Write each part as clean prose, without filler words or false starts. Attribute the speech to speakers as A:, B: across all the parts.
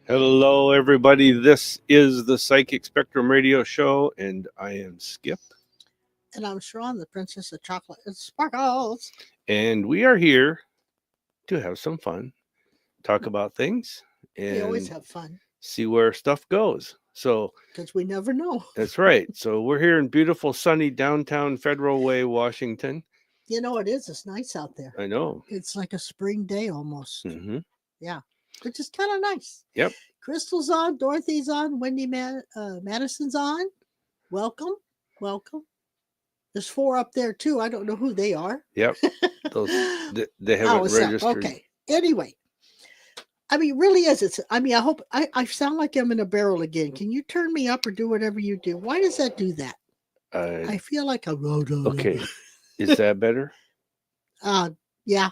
A: Hello, everybody. This is the Psychic Spectrum Radio Show, and I am Skip.
B: And I'm Sharon, the Princess of Chocolate and Sparkles.
A: And we are here to have some fun, talk about things,
B: We always
A: and
B: have fun
A: see where stuff goes. So
B: because we never know.
A: that's right. So we're here in beautiful, sunny downtown Federal Way, Washington.
B: You know, it is. It's nice out there.
A: I know.
B: It's like a spring day almost.
A: Mm-hmm.
B: Yeah, which is kind of nice.
A: Yep.
B: Crystal's on, Dorothy's on, Wendy Madison's on. Welcome. There's 4 up there too. I don't know who they are.
A: Yep. Those they haven't registered.
B: Okay. Anyway, I mean, really is. I hope I sound like I'm in a barrel again. Can you turn me up or do whatever you do? Why does that do that? I feel like I'm
A: okay. Is that better?
B: Yeah,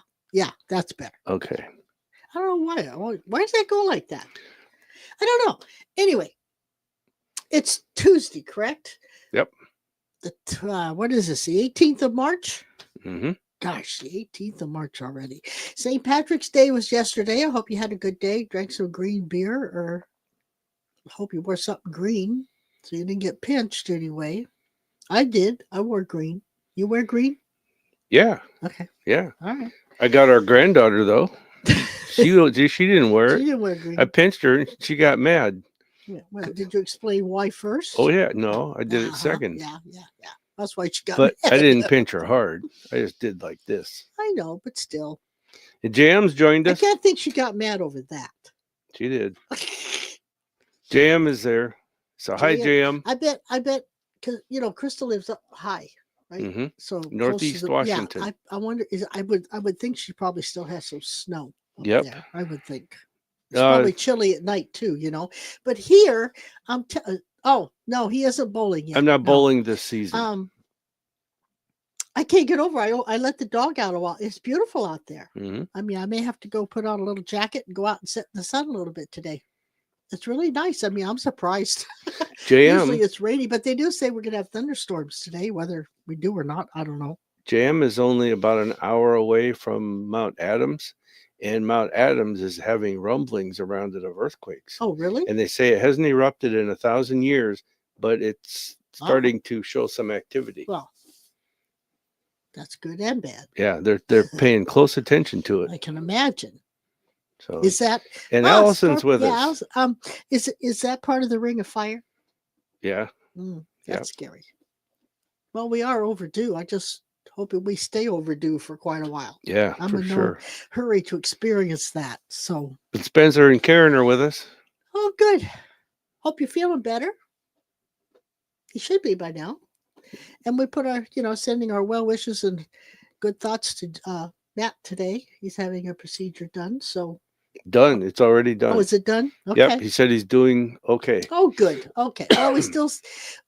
B: that's better.
A: Okay.
B: I don't know why. Why does that go like that? I don't know. Anyway, it's Tuesday, correct?
A: Yep.
B: What is this? The 18th of March?
A: Mm-hmm.
B: Gosh, the 18th of March already. St. Patrick's Day was yesterday. I hope you had a good day. Drank some green beer, or I hope you wore something green so you didn't get pinched anyway. I did. I wore green. You wear green?
A: Yeah.
B: Okay.
A: Yeah.
B: All right.
A: I got our granddaughter though. She didn't wear it.
B: She didn't wear green.
A: I pinched her and she got mad.
B: Yeah. Well, did you explain why first?
A: Oh yeah, no, I did it second.
B: Yeah. That's why she got
A: But
B: mad.
A: I didn't pinch her hard. I just did like this.
B: I know, but still.
A: Jam's joined us.
B: I can't think she got mad over that.
A: She did. Jam is there. So hi, Jam.
B: I bet, because Crystal lives up high, right?
A: Mm-hmm.
B: So
A: Northeast Washington.
B: Yeah, I wonder. I would think she probably still has some snow.
A: Yep.
B: There, I would think. It's probably chilly at night too, But here, oh no, he isn't bowling yet.
A: I'm not bowling this season.
B: I can't get over. I let the dog out a while. It's beautiful out there.
A: Mm-hmm.
B: I mean, I may have to go put on a little jacket and go out and sit in the sun a little bit today. It's really nice. I mean, I'm surprised. Usually it's rainy, but they do say we're going to have thunderstorms today. Whether we do or not, I don't know.
A: Jam is only about an hour away from Mount Adams, and Mount Adams is having rumblings around it of earthquakes.
B: Oh, really?
A: And they say it hasn't erupted in 1,000 years, but it's starting to show some activity.
B: Well, that's good and bad.
A: Yeah, they're paying close attention to it.
B: I can imagine.
A: So
B: is that?
A: And Allison's with us.
B: Is that part of the Ring of Fire?
A: Yeah.
B: That's scary. Well, we are overdue. I just hoping we stay overdue for quite a while.
A: Yeah,
B: I'm
A: for
B: in
A: sure.
B: No hurry to experience that. So.
A: But Spencer and Karen are with us.
B: Oh, good. Hope you're feeling better. You should be by now. And we put our, sending our well wishes and good thoughts to Matt today. He's having a procedure done. So.
A: Done. It's already done.
B: Oh, is it done? Okay.
A: Yep. He said he's doing okay.
B: Oh, good. Okay. Oh,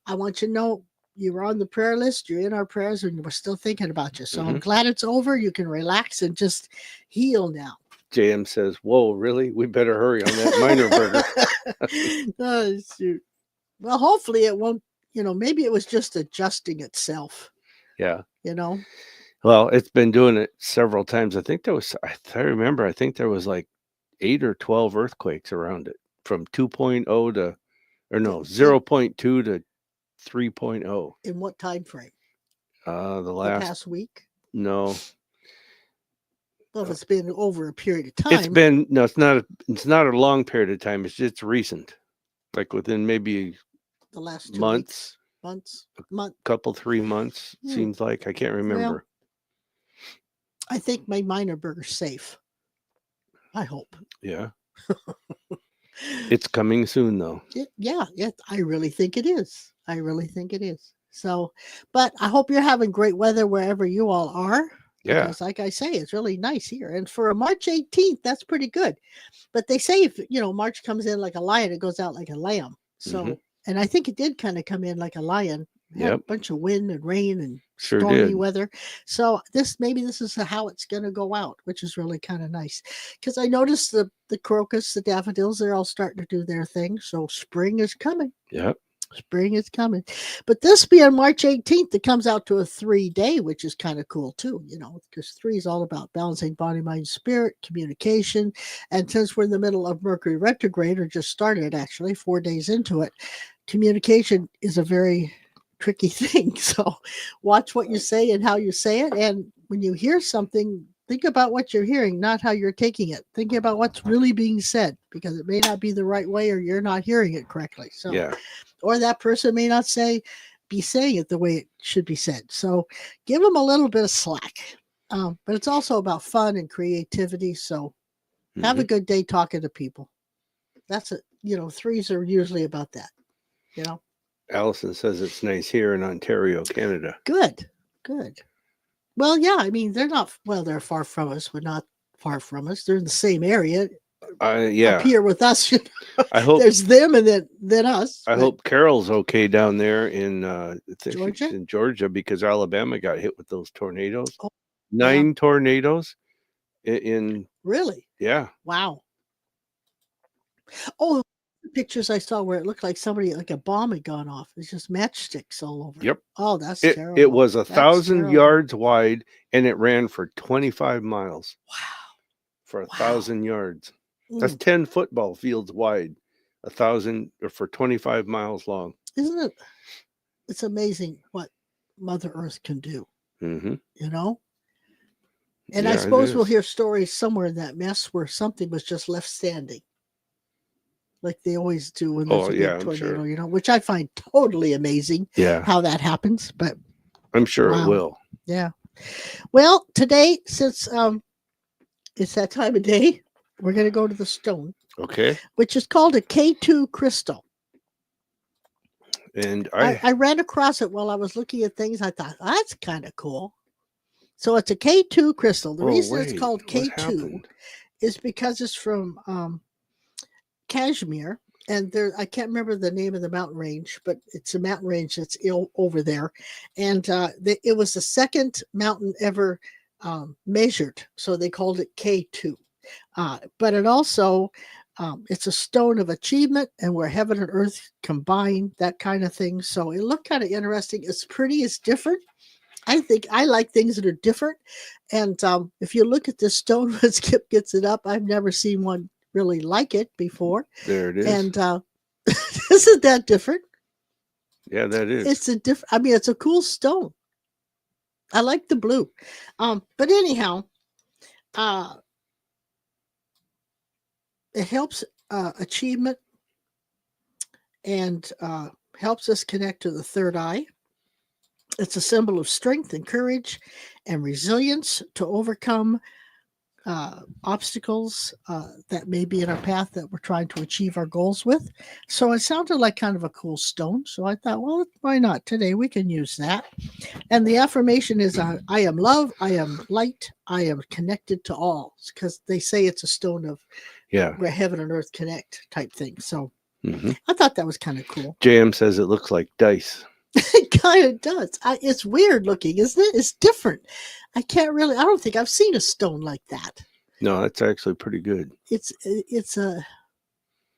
B: I want you to know you were on the prayer list. You're in our prayers and we're still thinking about you. So I'm glad it's over. You can relax and just heal now.
A: JM says, whoa, really? We better hurry on that minor burger.
B: Oh, shoot. Well, hopefully it won't, maybe it was just adjusting itself.
A: Yeah.
B: Well,
A: it's been doing it several times. I think there was like 8 or 12 earthquakes around it from 2.0 to, or no, 0.2 to 3.0.
B: In what time frame?
A: The
B: past week?
A: No.
B: Well, if it's been over a period of time.
A: It's not a long period of time. It's just recent. Like within maybe
B: the last 2
A: months.
B: Couple
A: 3 months, seems like. I can't remember.
B: Well, I think my minor burger's safe. I hope.
A: Yeah. It's coming soon, though.
B: Yeah, I really think it is. So, but I hope you're having great weather wherever you all are.
A: Yeah.
B: Because like I say, it's really nice here. And for a March 18th, that's pretty good. But they say if, March comes in like a lion, it goes out like a lamb. So, and I think it did kind of come in like a lion. Had a bunch of wind and rain and stormy weather. So maybe this is how it's going to go out, which is really kind of nice. Because I noticed the crocus, the daffodils, they're all starting to do their thing. So spring is coming.
A: Yep.
B: Spring is coming. But this being March 18th, it comes out to a 3-day, which is kind of cool too, because 3 is all about balancing body, mind, spirit, communication. And since we're in the middle of Mercury retrograde, or just started actually 4 days into it, communication is a very tricky thing. So watch what you say and how you say it. And when you hear something, think about what you're hearing, not how you're taking it. Think about what's really being said, because it may not be the right way, or you're not hearing it correctly. So,
A: Yeah.
B: or that person may not be saying it the way it should be said. So give them a little bit of slack. But it's also about fun and creativity. So have a good day talking to people. That's it. 3s are usually about that.
A: Allison says it's nice here in Ontario, Canada.
B: Good. Well, yeah, I mean, they're far from us, but not far from us. They're in the same area.
A: Yeah.
B: Up here with us,
A: I hope
B: there's them and then us.
A: I hope Carol's okay down there in
B: Georgia?
A: in Georgia, because Alabama got hit with those tornadoes.
B: Oh,
A: 9 tornadoes in
B: Really?
A: yeah.
B: Wow. Oh, the pictures I saw where it looked like like a bomb had gone off. It's just matchsticks all over.
A: Yep.
B: Oh, that's
A: It
B: terrible.
A: was
B: That's
A: 1,000
B: terrible.
A: yards wide, and it ran for 25 miles.
B: Wow.
A: For 1,000 yards.
B: Mm.
A: That's 10 football fields wide. 1,000 or for 25 miles long.
B: Isn't it? It's amazing what Mother Earth can do.
A: Mm-hmm.
B: And I suppose we'll hear stories somewhere in that mess where something was just left standing, like they always do when there's a big tornado,
A: sure.
B: Which I find totally amazing.
A: Yeah.
B: How that happens, but
A: I'm sure it will.
B: Yeah. Well, today, since it's that time of day, we're going to go to the stone.
A: Okay.
B: Which is called a K2 crystal.
A: And
B: I ran across it while I was looking at things. I thought, that's kind of cool. So it's a K2 crystal. The reason it's called K2 is because it's from Kashmir. And I can't remember the name of the mountain range, but it's a mountain range that's over there. And it was the second mountain ever measured. So they called it K2. But it also, it's a stone of achievement, and where heaven and earth combine, that kind of thing. So it looked kind of interesting. It's pretty, it's different. I think I like things that are different. And if you look at this stone when Skip gets it up, I've never seen one really like it before.
A: There it is.
B: And isn't that different?
A: Yeah, that is.
B: It's it's a cool stone. I like the blue. But anyhow, it helps achievement and helps us connect to the third eye. It's a symbol of strength and courage and resilience to overcome obstacles that may be in our path that we're trying to achieve our goals with. So it sounded like kind of a cool stone. So I thought, well, why not? Today we can use that. And the affirmation is, I am love, I am light, I am connected to all. Because they say it's a stone of where heaven and earth connect type thing. So I thought that was kind of cool.
A: JM says it looks like dice.
B: It kind of does. It's weird looking, isn't it? It's different. I don't think I've seen a stone like that.
A: No, that's actually pretty good.
B: It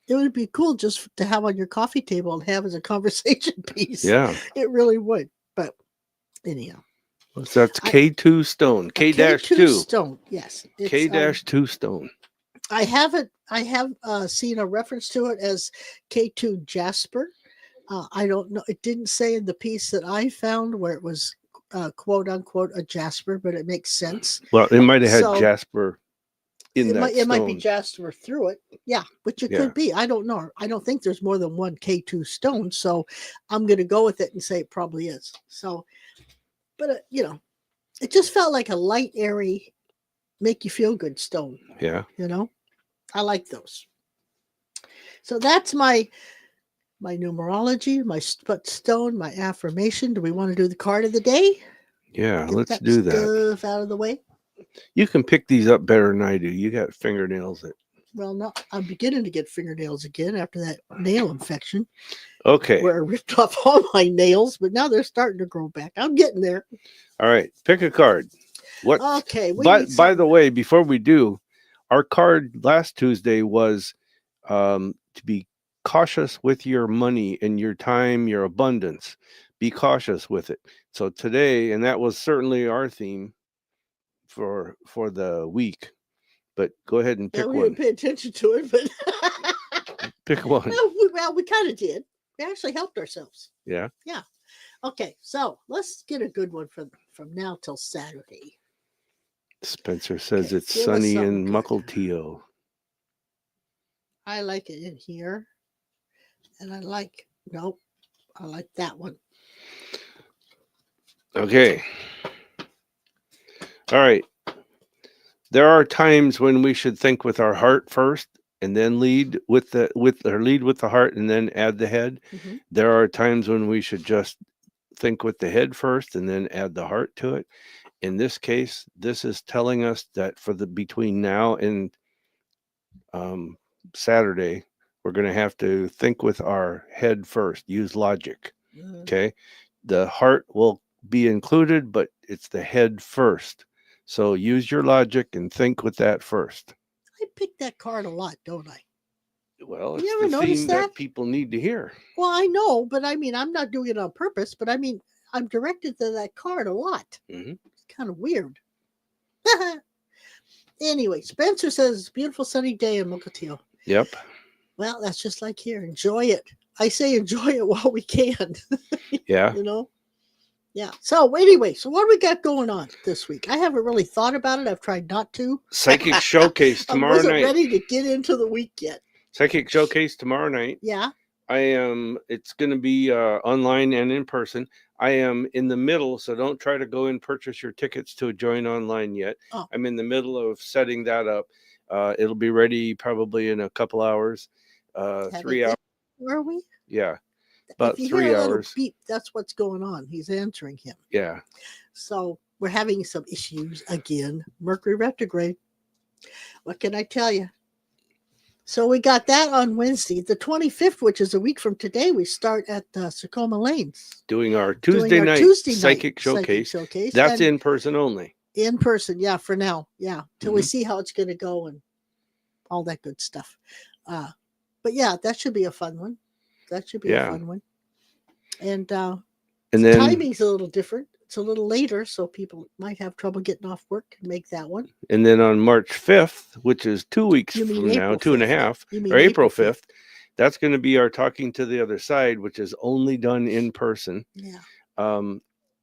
B: would be cool just to have on your coffee table and have as a conversation piece.
A: Yeah.
B: It really would. But anyhow.
A: So that's K2 stone. K-2
B: stone. Yes.
A: K-2 stone.
B: I have seen a reference to it as K2 jasper. I don't know. It didn't say in the piece that I found where it was quote unquote a jasper, but it makes sense.
A: Well, it might have had jasper in that stone.
B: It might be jasper through it. Yeah, which it could be. I don't know. I don't think there's more than one K2 stone. So I'm going to go with it and say it probably is. So, but it just felt like a light, airy, make you feel good stone.
A: Yeah.
B: I like those. So that's my numerology, my stone, my affirmation. Do we want to do the card of the day?
A: Yeah, let's do that.
B: Stuff out of the way.
A: You can pick these up better than I do. You got fingernails that.
B: Well, no, I'm beginning to get fingernails again after that nail infection.
A: Okay.
B: Where I ripped off all my nails, but now they're starting to grow back. I'm getting there.
A: All right, pick a card. What?
B: Okay.
A: By the way, before we do, our card last Tuesday was to be cautious with your money and your time, your abundance. Be cautious with it. So today, and that was certainly our theme for the week. But go ahead and
B: Yeah,
A: pick
B: we
A: one.
B: didn't pay attention to it, but
A: Pick one.
B: well, we kind of did. We actually helped ourselves.
A: Yeah.
B: Yeah. Okay, so let's get a good one from now till Saturday.
A: Spencer says
B: Okay,
A: it's
B: give us
A: sunny
B: something
A: in
B: good.
A: Mukilteo.
B: I like it in here. And I like that one.
A: Okay. All right. There are times when we should think with our heart first and then lead with the heart and then add the head.
B: Mhm.
A: There are times when we should just think with the head first and then add the heart to it. In this case, this is telling us that for the between now and Saturday, we're going to have to think with our head first, use logic.
B: Mhm.
A: Okay. The heart will be included, but it's the head first. So use your logic and think with that first.
B: I pick that card a lot, don't I?
A: Well,
B: You
A: it's
B: ever
A: the
B: notice
A: theme
B: that?
A: that people need to hear.
B: Well, I know, but I mean, I'm not doing it on purpose, but I mean, I'm directed to that card a lot.
A: Mm-hmm.
B: It's kind of weird. Anyway, Spencer says it's a beautiful sunny day in Mukilteo.
A: Yep.
B: Well, that's just like here. Enjoy it. I say enjoy it while we can.
A: Yeah.
B: You know? Yeah. So anyway, so what do we got going on this week? I haven't really thought about it. I've tried not to.
A: Psychic Showcase
B: I
A: tomorrow
B: wasn't
A: night.
B: ready to get into the week yet.
A: Psychic Showcase tomorrow night.
B: Yeah.
A: I am. It's going to be online and in person. I am in the middle, so don't try to go and purchase your tickets to join online yet.
B: Oh.
A: I'm in the middle of setting that up. It'll be ready probably in a couple hours. 3 hours.
B: Where are we?
A: Yeah, about
B: if you
A: 3
B: hear a little
A: hours.
B: beep, that's what's going on. He's answering him.
A: Yeah.
B: So we're having some issues again. Mercury retrograde. What can I tell you? So we got that on Wednesday, the 25th, which is a week from today. We start at Tacoma Lanes.
A: Doing our Tuesday night Psychic Showcase. That's in person only.
B: In person, yeah, for now. Yeah, till we
A: Mhm.
B: see how it's going to go and all that good stuff. But yeah, that should be a fun one. That should be a fun one. And then timing's a little different. It's a little later, so people might have trouble getting off work and make that one.
A: And then on March 5th, which is 2 weeks from now,
B: April
A: 2.5, or April 5th, that's going to be our Talking to the Other Side, which is only done in person.
B: Yeah.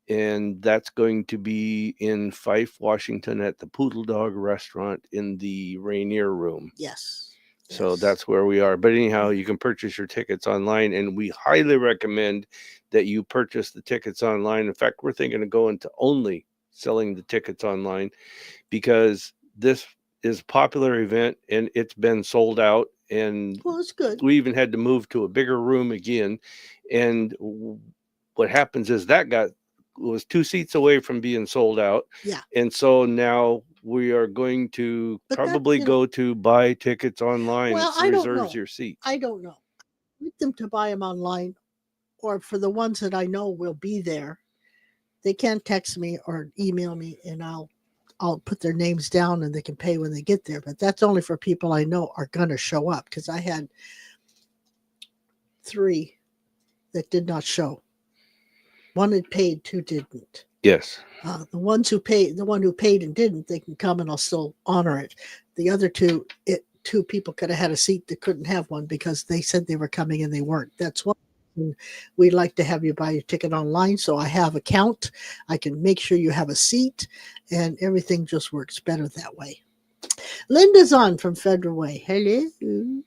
A: And that's going to be in Fife, Washington, at the Poodle Dog Restaurant in the Rainier Room.
B: Yes.
A: So that's where we are. But anyhow, you can purchase your tickets online, and we highly recommend that you purchase the tickets online. In fact, we're thinking of going to only selling the tickets online because this is a popular event and it's been sold out. And
B: well, it's good.
A: We even had to move to a bigger room again. And what happens is that was 2 seats away from being sold out.
B: Yeah.
A: And so now we are going to probably go to buy tickets online.
B: Well,
A: it reserves your seat.
B: I don't know. I want them to buy them online, or for the ones that I know will be there, they can text me or email me, and I'll put their names down and they can pay when they get there. But that's only for people I know are going to show up, because I had 3 that did not show. 1 had paid, 2 didn't.
A: Yes.
B: The one who paid and didn't, they can come and I'll still honor it. The other 2 people could have had a seat that couldn't have one because they said they were coming and they weren't. That's one. We'd like to have you buy your ticket online, so I have a count. I can make sure you have a seat, and everything just works better that way. Linda's on from Federal Way. Hello.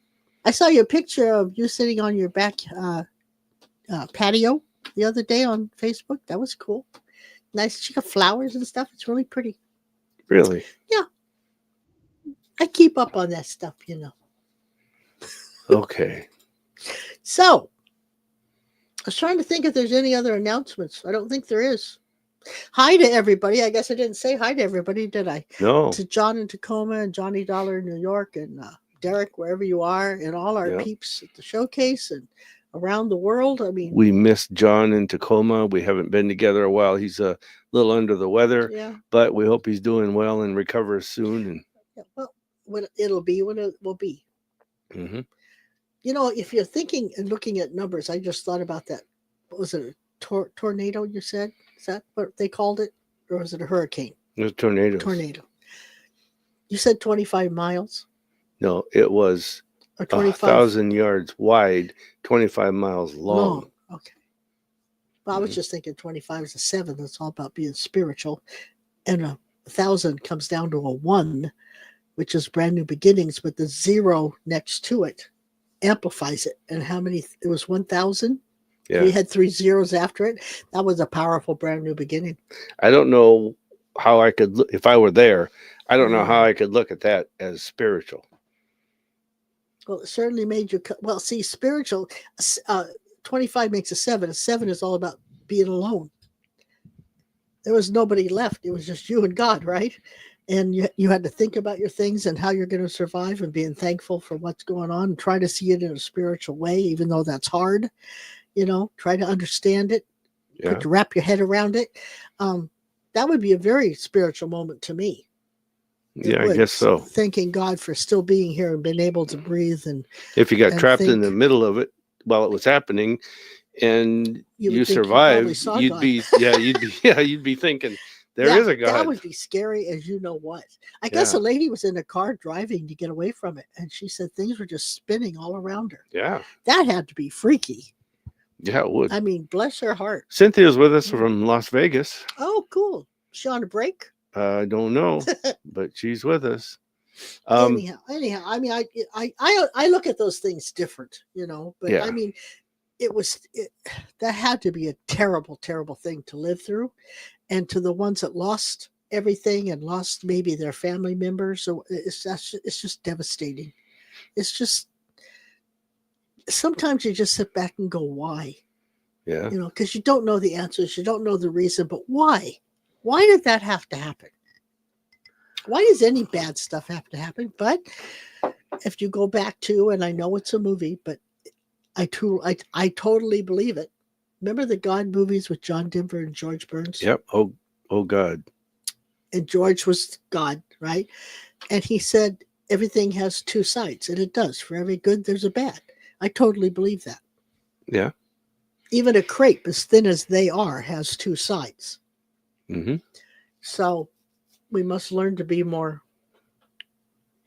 B: I saw your picture of you sitting on your back patio the other day on Facebook. That was cool. Nice. She got flowers and stuff. It's really pretty.
A: Really?
B: Yeah. I keep up on that stuff, you know.
A: Okay.
B: So, I was trying to think if there's any other announcements. I don't think there is. Hi to everybody. I guess I didn't say hi to everybody, did I?
A: No.
B: To John in Tacoma and Johnny Dollar in New York and Derek, wherever you are, and all our peeps at the showcase and around the world. I mean,
A: we miss John in Tacoma. We haven't been together a while. He's a little under the weather, but we hope he's doing well and recovers soon. And
B: well, it'll be when it will be.
A: Mm-hmm.
B: if you're thinking and looking at numbers, I just thought about that. What was it? A tornado? You said, is that what they called it, or was it a hurricane?
A: It was tornadoes.
B: Tornado. You said 25 miles
A: No, it was
B: or 25
A: 1,000 yards wide, 25 miles long.
B: Okay. Well, I was just thinking 25 is a 7. That's all about being spiritual. And 1,000 comes down to a 1, which is brand new beginnings, but the 0 next to it amplifies it. And how many? It was 1,000.
A: Yeah.
B: We had 3 zeros after it. That was a powerful brand new beginning.
A: I don't know how I could look, if I were there, I don't know how I could look at that as spiritual.
B: Well, it certainly made you, well, see, spiritual, 25 makes a 7. A 7 is all about being alone. There was nobody left. It was just you and God, right? And you had to think about your things and how you're going to survive and being thankful for what's going on and try to see it in a spiritual way, even though that's hard. Try to understand it, wrap your head around it. That would be a very spiritual moment to me.
A: Yeah, I guess so.
B: Thanking God for still being here and being able to breathe. And
A: if you got trapped in the middle of it while it was happening and you survived, you'd be thinking there is a God.
B: That would be scary as you know what. I guess a lady was in a car driving to get away from it, and she said things were just spinning all around her.
A: Yeah.
B: That had to be freaky.
A: Yeah, it would.
B: I mean, bless her heart.
A: Cynthia's with us from Las Vegas.
B: Oh, cool. She on a break?
A: I don't know, but she's with us.
B: Anyhow, I mean, I look at those things different, but I mean, that had to be a terrible, terrible thing to live through. And to the ones that lost everything and lost maybe their family members, so it's just devastating. It's just, sometimes you just sit back and go, why?
A: Yeah.
B: Because you don't know the answers, you don't know the reason, but why? Why did that have to happen? Why does any bad stuff have to happen? But if you go back to, and I know it's a movie, but I totally believe it. Remember the God movies with John Denver and George Burns?
A: Yep. Oh God.
B: And George was God, right? And he said everything has two sides, and it does. For every good, there's a bad. I totally believe that.
A: Yeah.
B: Even a crepe, as thin as they are, has two sides.
A: Mm-hmm.
B: So we must learn to be more.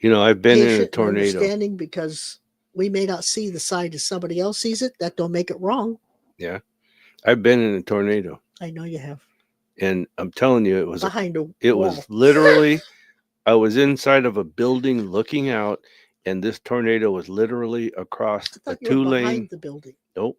A: I've been in a tornado.
B: Understanding, because we may not see the side as somebody else sees it. That don't make it wrong.
A: Yeah. I've been in a tornado.
B: I know you have.
A: And I'm telling you, it was
B: behind a wall.
A: It was literally, I was inside of a building looking out, and this tornado was literally across a 2-lane.
B: Behind the building.
A: Nope.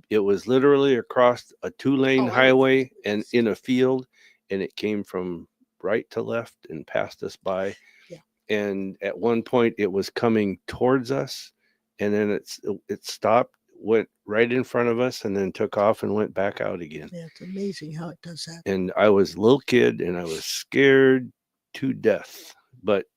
A: It was literally across a 2-lane highway and in a field, and it came from right to left and passed us by.
B: Yeah.
A: And at one point it was coming towards us, and then it stopped, went right in front of us, and then took off and went back out again.
B: Yeah, it's amazing how it does that.
A: And I was a little kid, and I was scared to death. But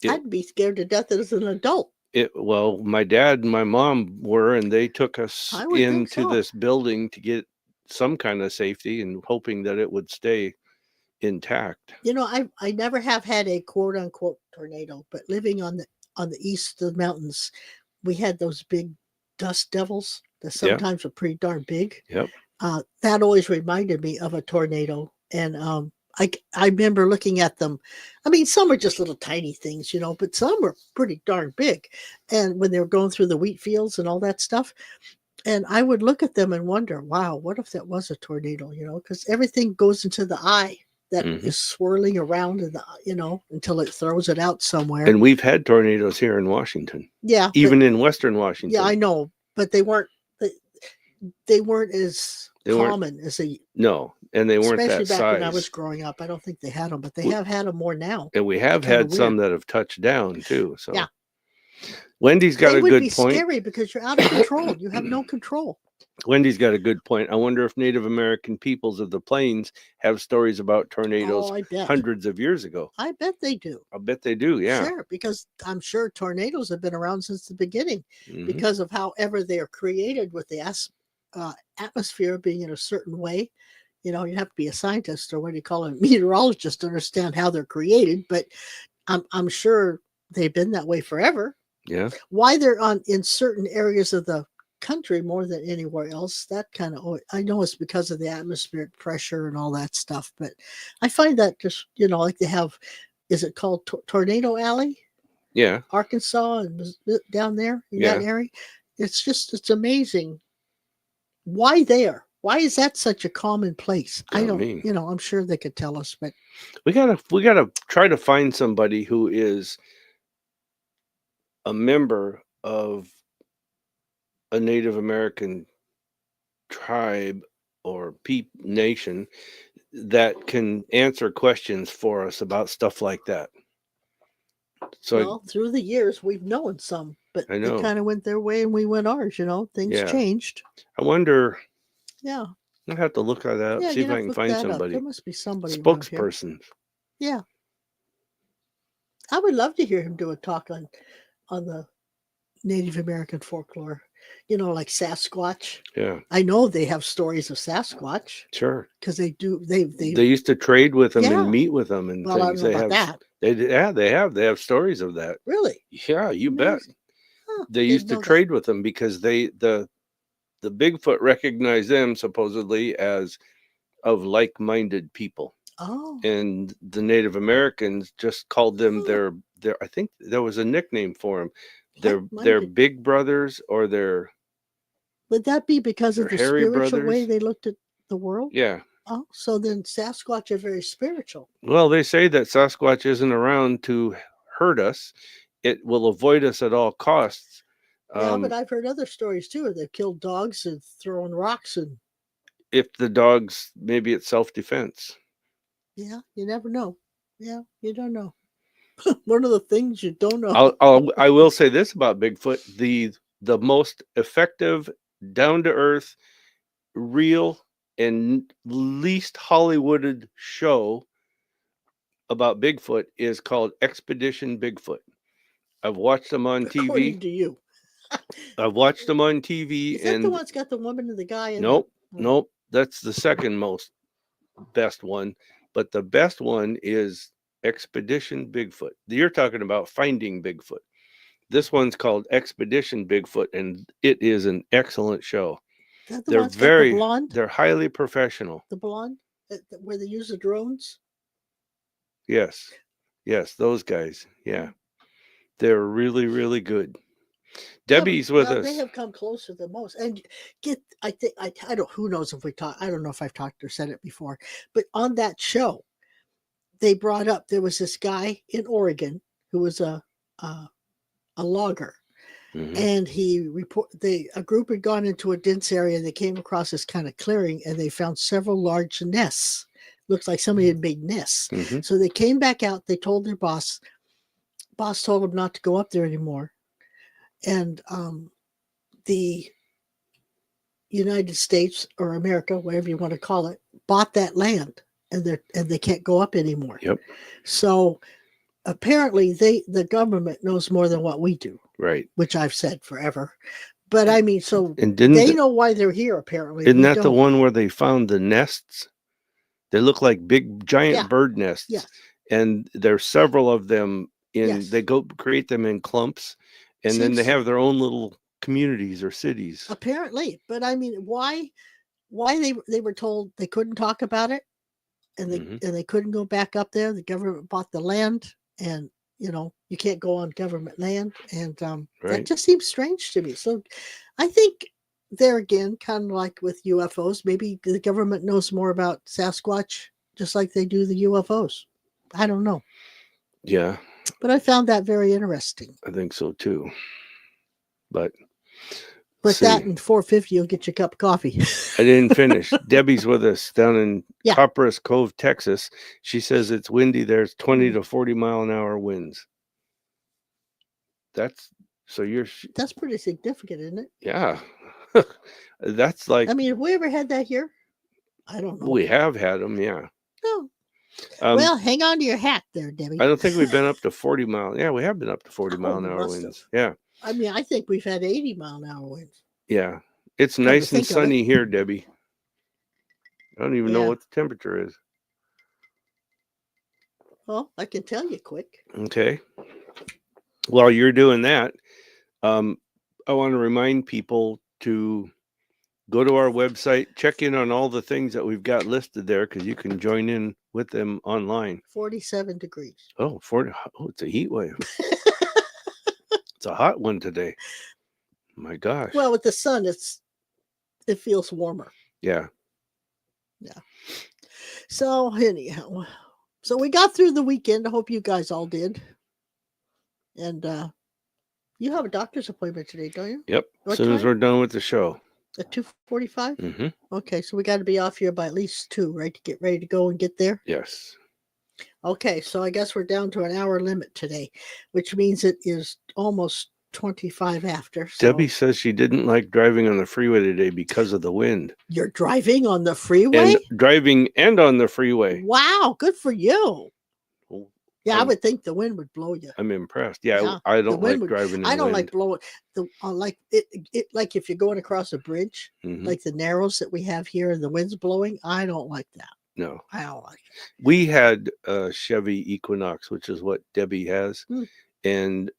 B: I'd be scared to death as an adult.
A: Well, my dad and my mom were, and they took us into this building to get some kind of safety, and hoping that it would stay intact.
B: I never have had a quote unquote tornado, but living on the east of the mountains, we had those big dust devils that sometimes were pretty darn big.
A: Yep.
B: That always reminded me of a tornado. And I remember looking at them. I mean, some were just little tiny things, but some were pretty darn big. And when they were going through the wheat fields and all that stuff, and I would look at them and wonder, wow, what if that was a tornado, because everything goes into the eye that is swirling around in the, until it throws it out somewhere.
A: And we've had tornadoes here in Washington.
B: Yeah.
A: Even in Western Washington.
B: Yeah, I know, but they weren't as common as they.
A: No, and they weren't
B: especially
A: that
B: back
A: size.
B: when I was growing up. I don't think they had them, but they have had them more now.
A: And we have had some that have touched down too. So
B: yeah.
A: Wendy's got a good point.
B: It would be scary because you're out of control. You have no control.
A: Wendy's got a good point. I wonder if Native American peoples of the plains have stories about tornadoes hundreds of years ago.
B: I bet they do.
A: I bet they do, yeah.
B: Sure, because I'm sure tornadoes have been around since the beginning because of however they are created with the atmosphere being in a certain way. You have to be a scientist, or what do you call it, a meteorologist, to understand how they're created. But I'm sure they've been that way forever.
A: Yeah.
B: Why they're in certain areas of the country more than anywhere else, that kind of, I know it's because of the atmospheric pressure and all that stuff, but I find that just, like they have, is it called Tornado Alley,
A: Yeah.
B: Arkansas, and down there in that
A: Yeah.
B: area? It's amazing. Why there? Why is that such a common place? I
A: Not
B: don't,
A: me.
B: I'm sure they could tell us, but
A: We gotta try to find somebody who is a member of a Native American tribe or nation that can answer questions for us about stuff like that. So
B: well, through the years we've known some, but
A: I
B: they
A: know.
B: kind of went their way and we went ours. Things
A: Yeah.
B: changed.
A: I wonder.
B: Yeah.
A: I'll have to look that up.
B: Yeah,
A: See if
B: you'd
A: I
B: have to
A: can
B: look
A: find
B: that up. There
A: somebody.
B: must be somebody around here.
A: Spokesperson.
B: Yeah. I would love to hear him do a talk on the Native American folklore. Like Sasquatch.
A: Yeah.
B: I know they have stories of Sasquatch
A: Sure.
B: because they do. They
A: They used to trade with them and
B: Yeah.
A: meet with them and
B: Well, I don't
A: things.
B: know about that.
A: They have stories of that.
B: Really?
A: Yeah, you bet.
B: Amazing. Huh,
A: They
B: didn't
A: used to
B: know that.
A: trade with them because the Bigfoot recognized them supposedly as of like-minded people.
B: Oh,
A: And the Native Americans just called them
B: Huh.
A: their I think there was a nickname for them. Their
B: like-minded.
A: big brothers or their
B: Would that be because of the
A: hairy
B: spiritual way
A: brothers.
B: they looked at the world?
A: Yeah.
B: Oh, so then Sasquatch are very spiritual.
A: Well, they say that Sasquatch isn't around to hurt us. It will avoid us at all costs.
B: Yeah, but I've heard other stories too. Where they've killed dogs and thrown rocks and
A: If the dogs, maybe it's self-defense.
B: yeah, you never know. Yeah, you don't know. One of the things you don't know.
A: I will say this about Bigfoot: the most effective, down to earth, real, and least Hollywooded show about Bigfoot is called Expedition Bigfoot. I've watched them on
B: According
A: TV.
B: to you.
A: I've watched them on TV,
B: Is that the
A: and
B: one that's got the woman and the guy in
A: nope,
B: the
A: nope, that's the second most best one. But the best one is Expedition Bigfoot. You're talking about finding Bigfoot. This one's called Expedition Bigfoot, and it is an excellent show.
B: Is that the one that's got the blonde?
A: They're highly professional.
B: The blonde? Where they use the drones?
A: Yes. Yes, those guys. Yeah. They're really, really good. Debbie's with us.
B: They have come closer than most. And I think I don't, who knows if we talked, I don't know if I've talked or said it before, but on that show, they brought up, there was this guy in Oregon who was a logger.
A: Mhm.
B: And a group had gone into a dense area. They came across this kind of clearing and they found several large nests. Looks like somebody had made nests.
A: Mhm.
B: So they came back out. They told their boss. Boss told them not to go up there anymore. And the United States or America, whatever you want to call it, bought that land, and they can't go up anymore.
A: Yep.
B: So apparently, the government knows more than what we do.
A: Right.
B: Which I've said forever. But I mean, so
A: And
B: they know why they're here. Apparently,
A: isn't that the one where they found the nests? They look like big, giant bird nests.
B: Yes.
A: And there's several of them
B: Yes.
A: they go create them in clumps, and then they have their own little communities or cities.
B: Apparently, but I mean, why they were told they couldn't talk about it, and they couldn't go back up there. The government bought the land, and you can't go on government land, and that just seems strange to me. So I think there again, kind of like with UFOs, maybe the government knows more about Sasquatch just like they do the UFOs. I don't know.
A: Yeah.
B: But I found that very interesting.
A: I think so too. But
B: that and $4.50 you'll get your cup of coffee.
A: I didn't finish. Debbie's with us down in Copperas Cove, Texas. She says it's windy. There's 20 to 40 mile an hour winds. That's
B: pretty significant, isn't it?
A: Yeah. That's like,
B: I mean, have we ever had that here? I don't know.
A: We have had them, yeah.
B: Oh. Well, hang on to your hat there, Debbie.
A: I don't think we've been up to 40 mile. Yeah, we have been up to 40 mile an hour winds. Yeah.
B: I mean, I think we've had 80 mile an hour winds.
A: Yeah. It's nice and sunny here, Debbie. I don't even know what the temperature is.
B: Well, I can tell you quick.
A: Okay. While you're doing that, I want to remind people to go to our website, check in on all the things that we've got listed there, because you can join in with them online.
B: 47 degrees.
A: Oh, it's a heat wave. It's a hot one today. My gosh.
B: Well, with the sun, it feels warmer.
A: Yeah.
B: Yeah. So anyhow, so we got through the weekend. I hope you guys all did. And you have a doctor's appointment today, don't you?
A: Yep.
B: What
A: As soon as
B: time?
A: we're done with the show.
B: At 2:45?
A: Mm-hmm.
B: Okay, so we got to be off here by at least 2, right, to get ready to go and get there?
A: Yes.
B: Okay, so I guess we're down to an hour limit today, which means it is almost 25 after. So
A: Debbie says she didn't like driving on the freeway today because of the wind.
B: you're driving on the freeway?
A: And driving and on the freeway.
B: Wow, good for you.
A: Well,
B: Yeah, I would think the wind would blow you.
A: I'm impressed. Yeah,
B: Yeah,
A: I
B: the
A: don't
B: wind
A: like driving in
B: I don't
A: wind.
B: like blowing like it like if you're going across a bridge,
A: Mhm.
B: like the narrows that we have here and the wind's blowing. I don't like that.
A: No.
B: I don't like it.
A: We had a Chevy Equinox, which is what Debbie has, and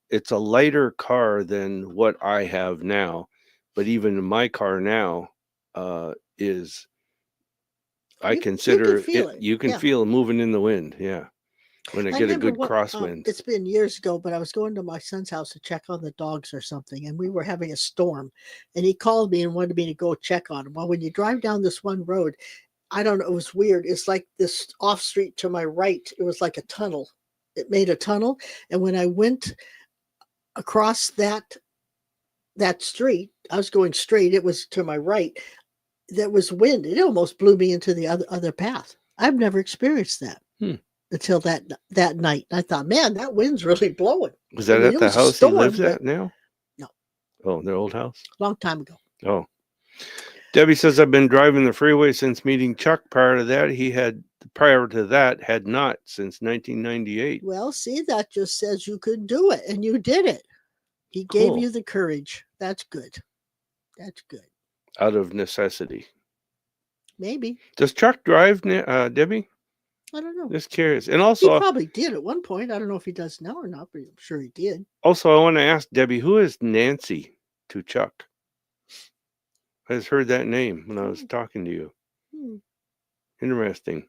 A: it's a lighter car than what I have now, but even my car now is, I consider you can feel it moving in the wind. Yeah. When I get a good crosswind.
B: It's been years ago, but I was going to my son's house to check on the dogs or something, and we were having a storm, and he called me and wanted me to go check on him. Well, when you drive down this one road, I don't know, it was weird. It's like this off street to my right. It was like a tunnel. It made a tunnel, and when I went across that street, I was going straight. It was to my right. There was wind. It almost blew me into the other path. I've never experienced that. Until that night. I thought, man, that wind's really blowing.
A: Was that at the house he lives at now?
B: No.
A: Oh, their old house?
B: Long time ago.
A: Oh. Debbie says, I've been driving the freeway since meeting Chuck. Prior to that, had not since 1998.
B: Well, see, that just says you could do it, and you did it. He gave you the courage. That's good. That's good.
A: Out of necessity.
B: Maybe.
A: Does Chuck drive, Debbie?
B: I don't know.
A: Just curious. And also,
B: he probably did at one point. I don't know if he does now or not, but I'm sure he did.
A: Also, I want to ask Debbie, who is Nancy to Chuck? I just heard that name when I was talking to you. Interesting.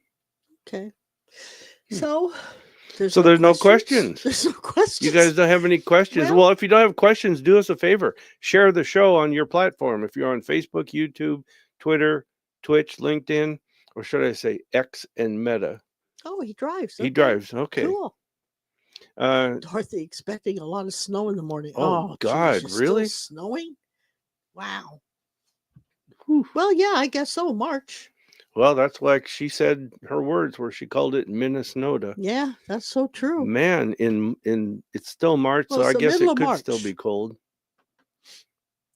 B: Okay. So
A: there's no questions.
B: There's no questions.
A: You guys don't have any questions? Well, if you don't have questions, do us a favor. Share the show on your platform. If you're on Facebook, YouTube, Twitter, Twitch, LinkedIn, or should I say X and Meta?
B: Oh, he drives.
A: He drives. Okay.
B: Cool. Dorothy expecting a lot of snow in the morning.
A: Oh God,
B: geez,
A: really?
B: Still snowing? Wow. Whew. Well, yeah, I guess so. March.
A: Well, that's like she said her words where she called it Minnesota.
B: Yeah, that's so true.
A: Man, in it's still March, so I guess it could still be cold.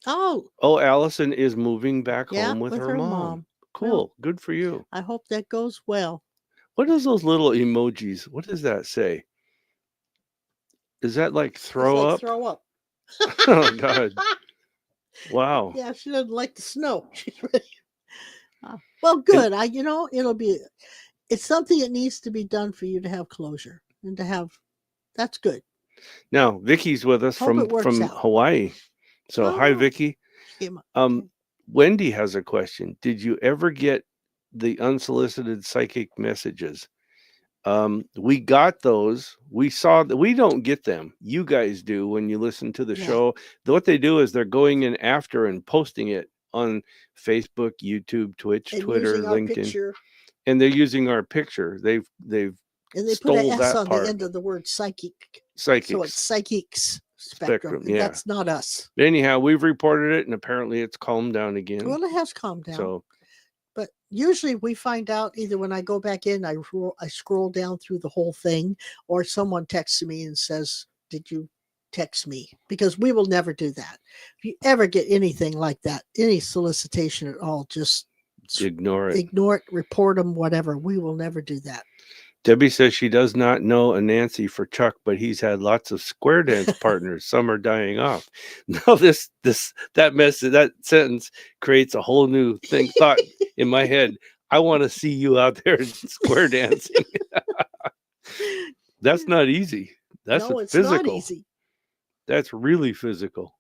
B: Oh,
A: Allison is moving back home with her mom. Cool. Well, good for you.
B: I hope that goes well.
A: What is those little emojis? What does that say? Is that like throw up?
B: Throw up.
A: Oh God. Wow.
B: Yeah, she doesn't like the snow. She's ready. Well, good. It's something that needs to be done for you to have closure and to have. That's good.
A: Now, Vicky's with us from Hawaii. So hi, Vicky. Wendy has a question. Did you ever get the unsolicited psychic messages? We got those. We saw that. We don't get them. You guys do when you listen to the show. What they do is they're going in after and posting it on Facebook, YouTube, Twitch, Twitter, LinkedIn, and they're using our picture. They've
B: and they put an S on the end of the word psychic.
A: Psychics.
B: So it's psychics spectrum.
A: Yeah.
B: That's not us.
A: Anyhow, we've reported it, and apparently it's calmed down again.
B: Well, it has calmed down.
A: So.
B: But usually we find out either when I go back in, I scroll down through the whole thing, or someone texts me and says, did you text me? Because we will never do that. If you ever get anything like that, any solicitation at all, just
A: ignore it.
B: Ignore it, report them, whatever. We will never do that.
A: Debbie says she does not know a Nancy for Chuck, but he's had lots of square dance partners. Some are dying off. Now that sentence creates a whole new thought in my head. I want to see you out there square dancing. That's not easy. That's physical.
B: It's not easy.
A: That's really physical.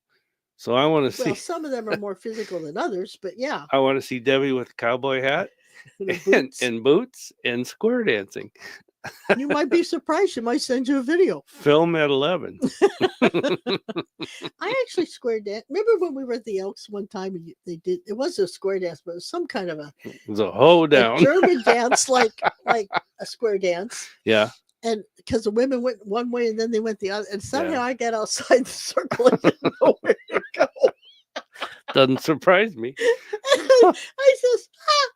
A: So I want to
B: Well,
A: see.
B: some of them are more physical than others, but yeah,
A: I want to see Debbie with a cowboy hat
B: the boots.
A: and boots and square dancing.
B: You might be surprised. She might send you a video.
A: Film at 11.
B: I actually square dance. Remember when we were at the Elks one time? And they did. It was a square dance, but it was some kind of a
A: hoedown.
B: German dance, like a square dance.
A: Yeah.
B: And because the women went one way and then they went the other, and somehow
A: Yeah.
B: I got outside the circle and didn't know where to go.
A: Doesn't surprise me.
B: I says,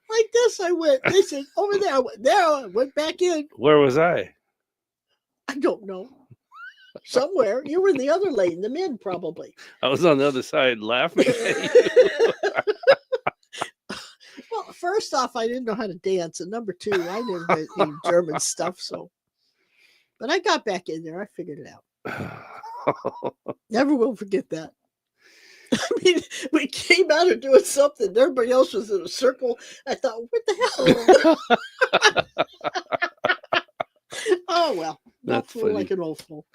B: like this. I went. They said over there. I went there. I went back in.
A: Where was I?
B: I don't know. Somewhere you were in the other lane, the men probably.
A: I was on the other side laughing at you.
B: Well, first off, I didn't know how to dance, and number two, I never did any German stuff. So, but I got back in there. I figured it out. Never will forget that. I mean, we came out of doing something. Everybody else was in a circle. I thought, what the hell? Oh well, not
A: That's
B: fool
A: funny.
B: like an old fool.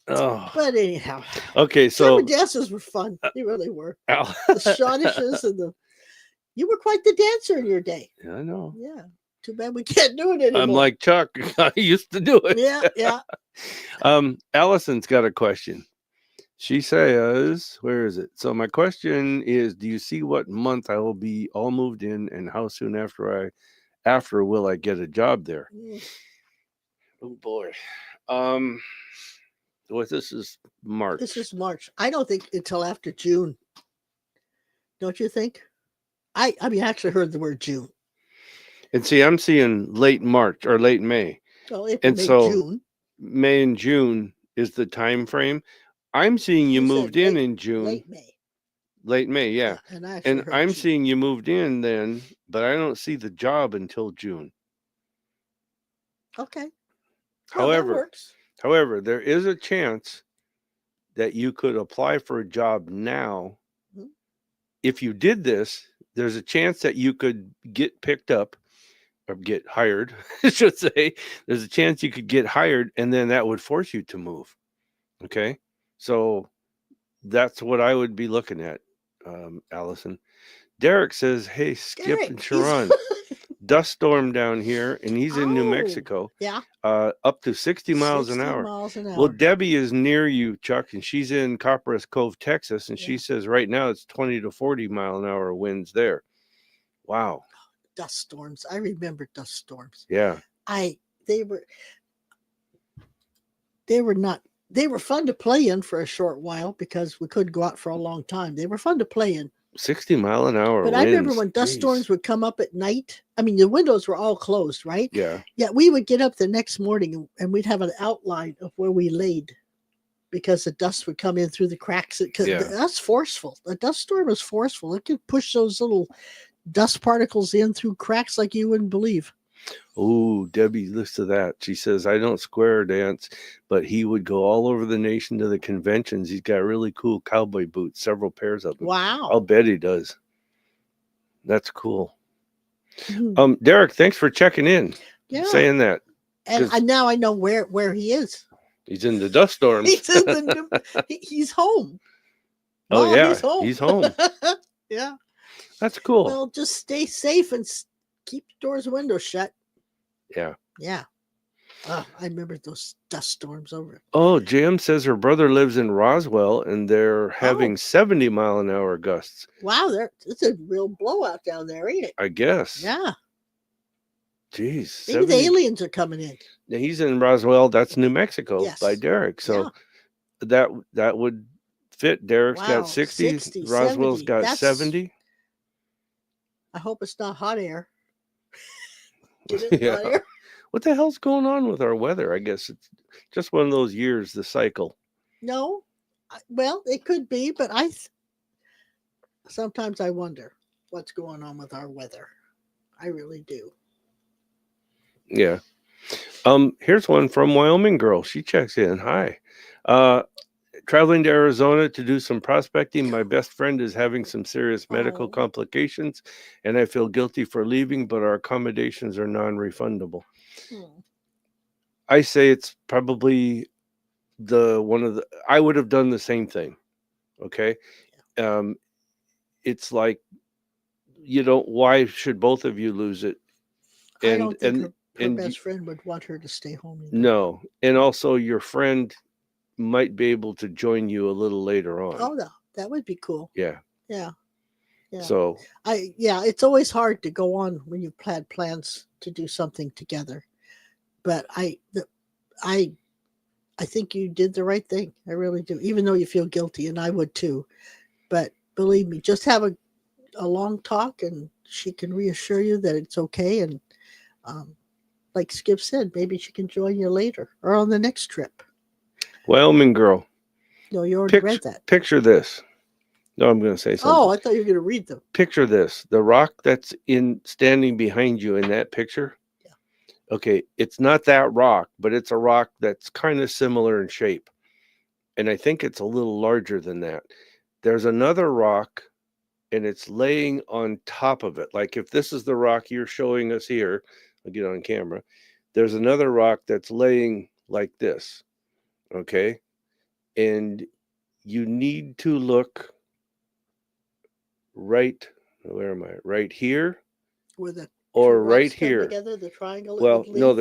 A: Oh.
B: But anyhow,
A: Okay, so
B: German dances were fun. They really were.
A: Al-
B: The schottisches and the. You were quite the dancer in your day.
A: Yeah, I know.
B: Yeah. Too bad we can't do it anymore.
A: I'm like Chuck. I used to do it.
B: Yeah.
A: Allison's got a question. She says, where is it? So my question is, do you see what month I will be all moved in and how soon after will I get a job there? Oh boy. This is March.
B: This is March. I don't think until after June. Don't you think? I mean, I actually heard the word June.
A: And see, I'm seeing late March or late May.
B: Well, April,
A: And
B: May,
A: so
B: June.
A: May and June is the time frame. I'm seeing you
B: You said
A: moved in June.
B: Late May.
A: Late May, yeah.
B: And I actually
A: And
B: heard
A: I'm
B: June.
A: seeing you moved in then, but I don't see the job until June.
B: Okay. Well, that works.
A: However, there is a chance that you could apply for a job now.
B: Mhm.
A: If you did this, there's a chance that you could get picked up or get hired, I should say. There's a chance you could get hired, and then that would force you to move. Okay? So that's what I would be looking at, Allison. Derek says, hey, Skip and Sharon, dust storm down here, and he's in New Mexico.
B: Yeah.
A: Up to 60 miles an hour. Well, Debbie is near you, Chuck, and she's in Copperas Cove, Texas, and she says right now it's 20 to 40 mile an hour winds there. Wow.
B: Dust storms. I remember dust storms.
A: Yeah.
B: They were fun to play in for a short while because we couldn't go out for a long time. They were fun to play in.
A: 60 mile an hour
B: But
A: winds.
B: I remember when dust storms would come up at night. I mean, the windows were all closed, right?
A: Yeah.
B: Yeah, we would get up the next morning and we'd have an outline of where we laid because the dust would come in through the cracks. That's forceful. The dust storm is forceful. It could push those little dust particles in through cracks like you wouldn't believe.
A: Oh, Debbie, listen to that. She says, I don't square dance, but he would go all over the nation to the conventions. He's got really cool cowboy boots, several pairs of them.
B: Wow.
A: I'll bet he does. That's cool. Derek, thanks for checking in.
B: Yeah.
A: Saying that.
B: And now I know where he is.
A: He's in the dust storms.
B: He's home.
A: Oh,
B: Mom,
A: yeah.
B: He's home. Yeah.
A: That's cool.
B: Well, just stay safe and keep doors and windows shut.
A: Yeah.
B: Yeah. Oh, I remember those dust storms over.
A: Oh, Jim says her brother lives in Roswell and they're having 70 mile an hour gusts.
B: Wow, it's a real blowout down there, ain't it?
A: I guess.
B: Yeah.
A: Jeez.
B: Maybe the aliens are coming in.
A: He's in Roswell. That's New Mexico by Derek. So that would fit. Derek's got 60. Roswell's
B: 70.
A: got 70.
B: I hope it's not hot air. Hot air.
A: What the hell's going on with our weather? I guess it's just one of those years, the cycle.
B: No. Well, it could be, but sometimes I wonder what's going on with our weather. I really do.
A: Yeah. Here's one from Wyoming girl. She checks in. Hi. Traveling to Arizona to do some prospecting. My best friend is having some serious medical complications, and I feel guilty for leaving, but our accommodations are non-refundable. I say it's probably I would have done the same thing. Okay. Um, it's like, why should both of you lose it?
B: I
A: And,
B: don't think her
A: and you,
B: best friend would want her to stay home either.
A: no. And also your friend might be able to join you a little later on.
B: Oh no, that would be cool.
A: Yeah.
B: Yeah. Yeah.
A: So
B: It's always hard to go on when you've had plans to do something together. But I think you did the right thing. I really do. Even though you feel guilty, and I would too. But believe me, just have a long talk, and she can reassure you that it's okay. And um, like Skip said, maybe she can join you later or on the next trip.
A: Wyoming girl.
B: No, you already read that.
A: Picture this. No, I'm going to say something.
B: Oh, I thought you were going to read them.
A: Picture this. The rock that's standing behind you in that picture.
B: Yeah.
A: Okay, it's not that rock, but it's a rock that's kind of similar in shape. And I think it's a little larger than that. There's another rock, and it's laying on top of it. Like if this is the rock you're showing us here, I'll get on camera. There's another rock that's laying like this. Okay. And you need to look where am I? Right here
B: With it.
A: or right here.
B: Together, the triangle.
A: Well, no,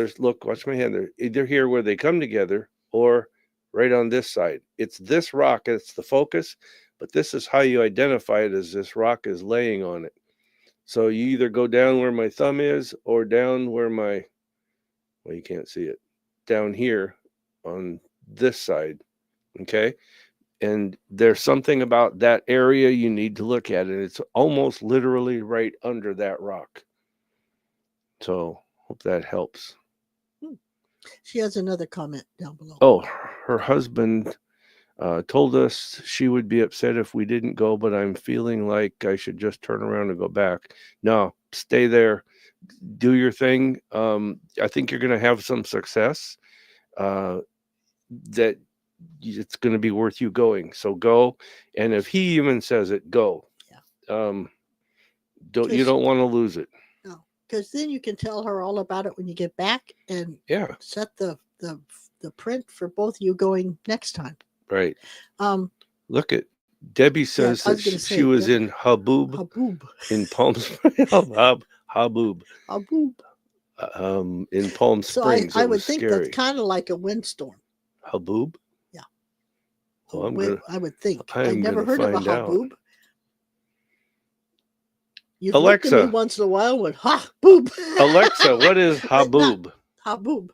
A: watch my hand. They're either here where they come together or right on this side. It's this rock. It's the focus, but this is how you identify it as this rock is laying on it. So you either go down where my thumb is or down where well, you can't see it, down here on this side. Okay. And there's something about that area you need to look at, and it's almost literally right under that rock. So hope that helps.
B: She has another comment down below.
A: Oh, her husband told us she would be upset if we didn't go, but I'm feeling like I should just turn around and go back. No, stay there, do your thing. I think you're going to have some success. That it's going to be worth you going. So go. And if he even says it, go.
B: Yeah.
A: You don't want to lose it.
B: No, because then you can tell her all about it when you get back, and set the print for both of you going next time.
A: Right. Look at Debbie says that she was in Haboob in Palm Springs. Haboob. In Palm Springs.
B: So I would think that's kind of like a windstorm.
A: Haboob?
B: Yeah.
A: Well,
B: I would think. I never heard of a haboob. You
A: Alexa,
B: look at me once in a while with haboob.
A: Alexa, what is haboob?
B: Haboob.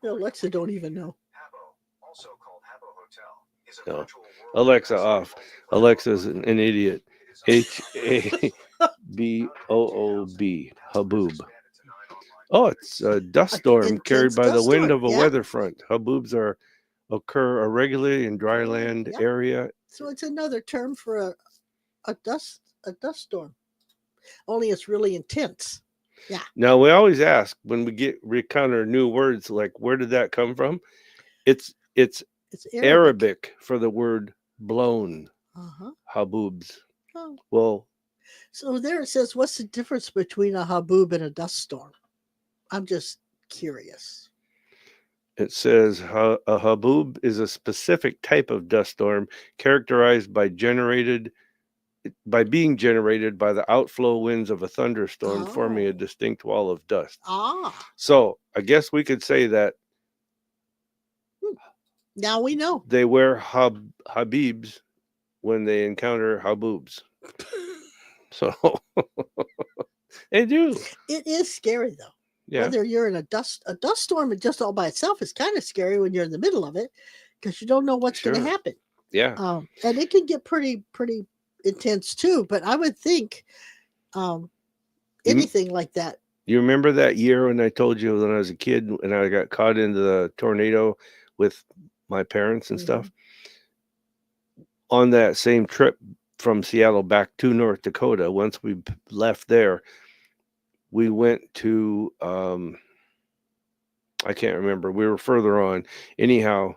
B: Alexa don't even know.
C: Habbo, also called Habbo Hotel, is a
A: no. Alexa off. Alexa's an idiot. Haboob. Haboob. Oh, it's a dust storm carried by the wind of a weather front. Haboobs occur irregularly in dry land area.
B: So it's another term for a dust storm. Only it's really intense. Yeah.
A: Now we always ask when we encounter new words, like where did that come from? It's Arabic for the word blown. Haboobs.
B: Oh.
A: Well.
B: So there it says, what's the difference between a haboob and a dust storm? I'm just curious.
A: It says a haboob is a specific type of dust storm characterized by being generated by the outflow winds of a thunderstorm, forming a distinct wall of dust. So I guess we could say that.
B: Now we know.
A: They wear habibs when they encounter haboobs. So they do.
B: It is scary though.
A: Yeah.
B: Whether you're in a dust storm just all by itself is kind of scary when you're in the middle of it because you don't know what's going to happen.
A: Yeah.
B: And it can get pretty intense too. But I would think anything like that.
A: You remember that year when I told you when I was a kid and I got caught into the tornado with my parents and stuff? On that same trip from Seattle back to North Dakota, once we left there, we went to, I can't remember. We were further on. Anyhow,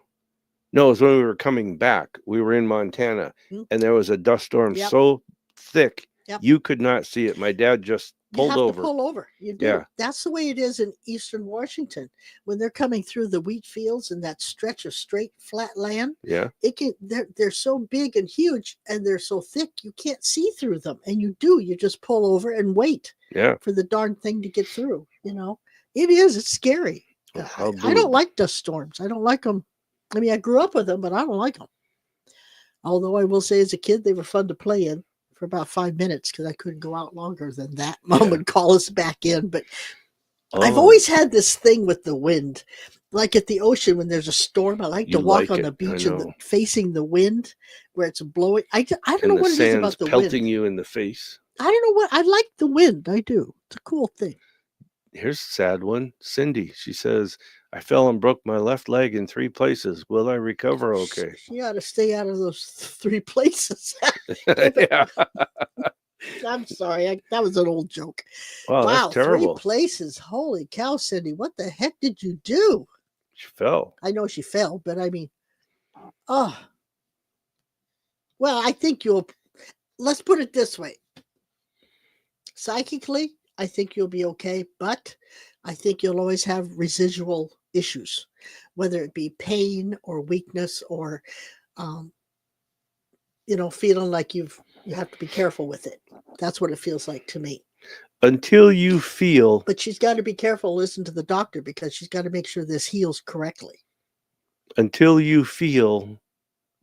A: no, it was when we were coming back. We were in Montana, and there was a dust storm so thick, you could not see it. My dad just pulled
B: have
A: over.
B: to pull over. You do.
A: Yeah.
B: That's the way it is in eastern Washington. When they're coming through the wheat fields and that stretch of straight flat land,
A: Yeah.
B: they're so big and huge and they're so thick you can't see through them. And you just pull over and wait
A: Yeah.
B: for the darn thing to get through. It's scary.
A: Well, how
B: I don't
A: boob.
B: like dust storms. I don't like them. I mean, I grew up with them, but I don't like them. Although I will say as a kid, they were fun to play in for about 5 minutes because I couldn't go out longer than that. Mom
A: Yeah.
B: would call us back in. But I've
A: Oh,
B: always had this thing with the wind. Like at the ocean when there's a storm, I like to
A: You
B: walk
A: like
B: on
A: it,
B: the
A: I
B: beach and
A: know.
B: facing the wind where it's blowing. I don't know
A: and the
B: what it is
A: sand's
B: about the
A: pelting
B: wind.
A: you in the face.
B: I don't know what I like the wind. I do. It's a cool thing.
A: Here's a sad one. Cindy, she says, I fell and broke my left leg in 3 places. Will I recover okay?
B: She ought to stay out of those 3 places.
A: Yeah.
B: I'm sorry. That was an old joke.
A: Wow,
B: Wow,
A: that's terrible.
B: 3 places. Holy cow, Cindy. What the heck did you do?
A: She fell.
B: I know she fell, but I mean, oh. Well, I think let's put it this way. Psychically, I think you'll be okay, but I think you'll always have residual issues, whether it be pain or weakness or, feeling like you have to be careful with it. That's what it feels like to me.
A: Until you feel,
B: But she's got to be careful, listen to the doctor because she's got to make sure this heals correctly.
A: until you feel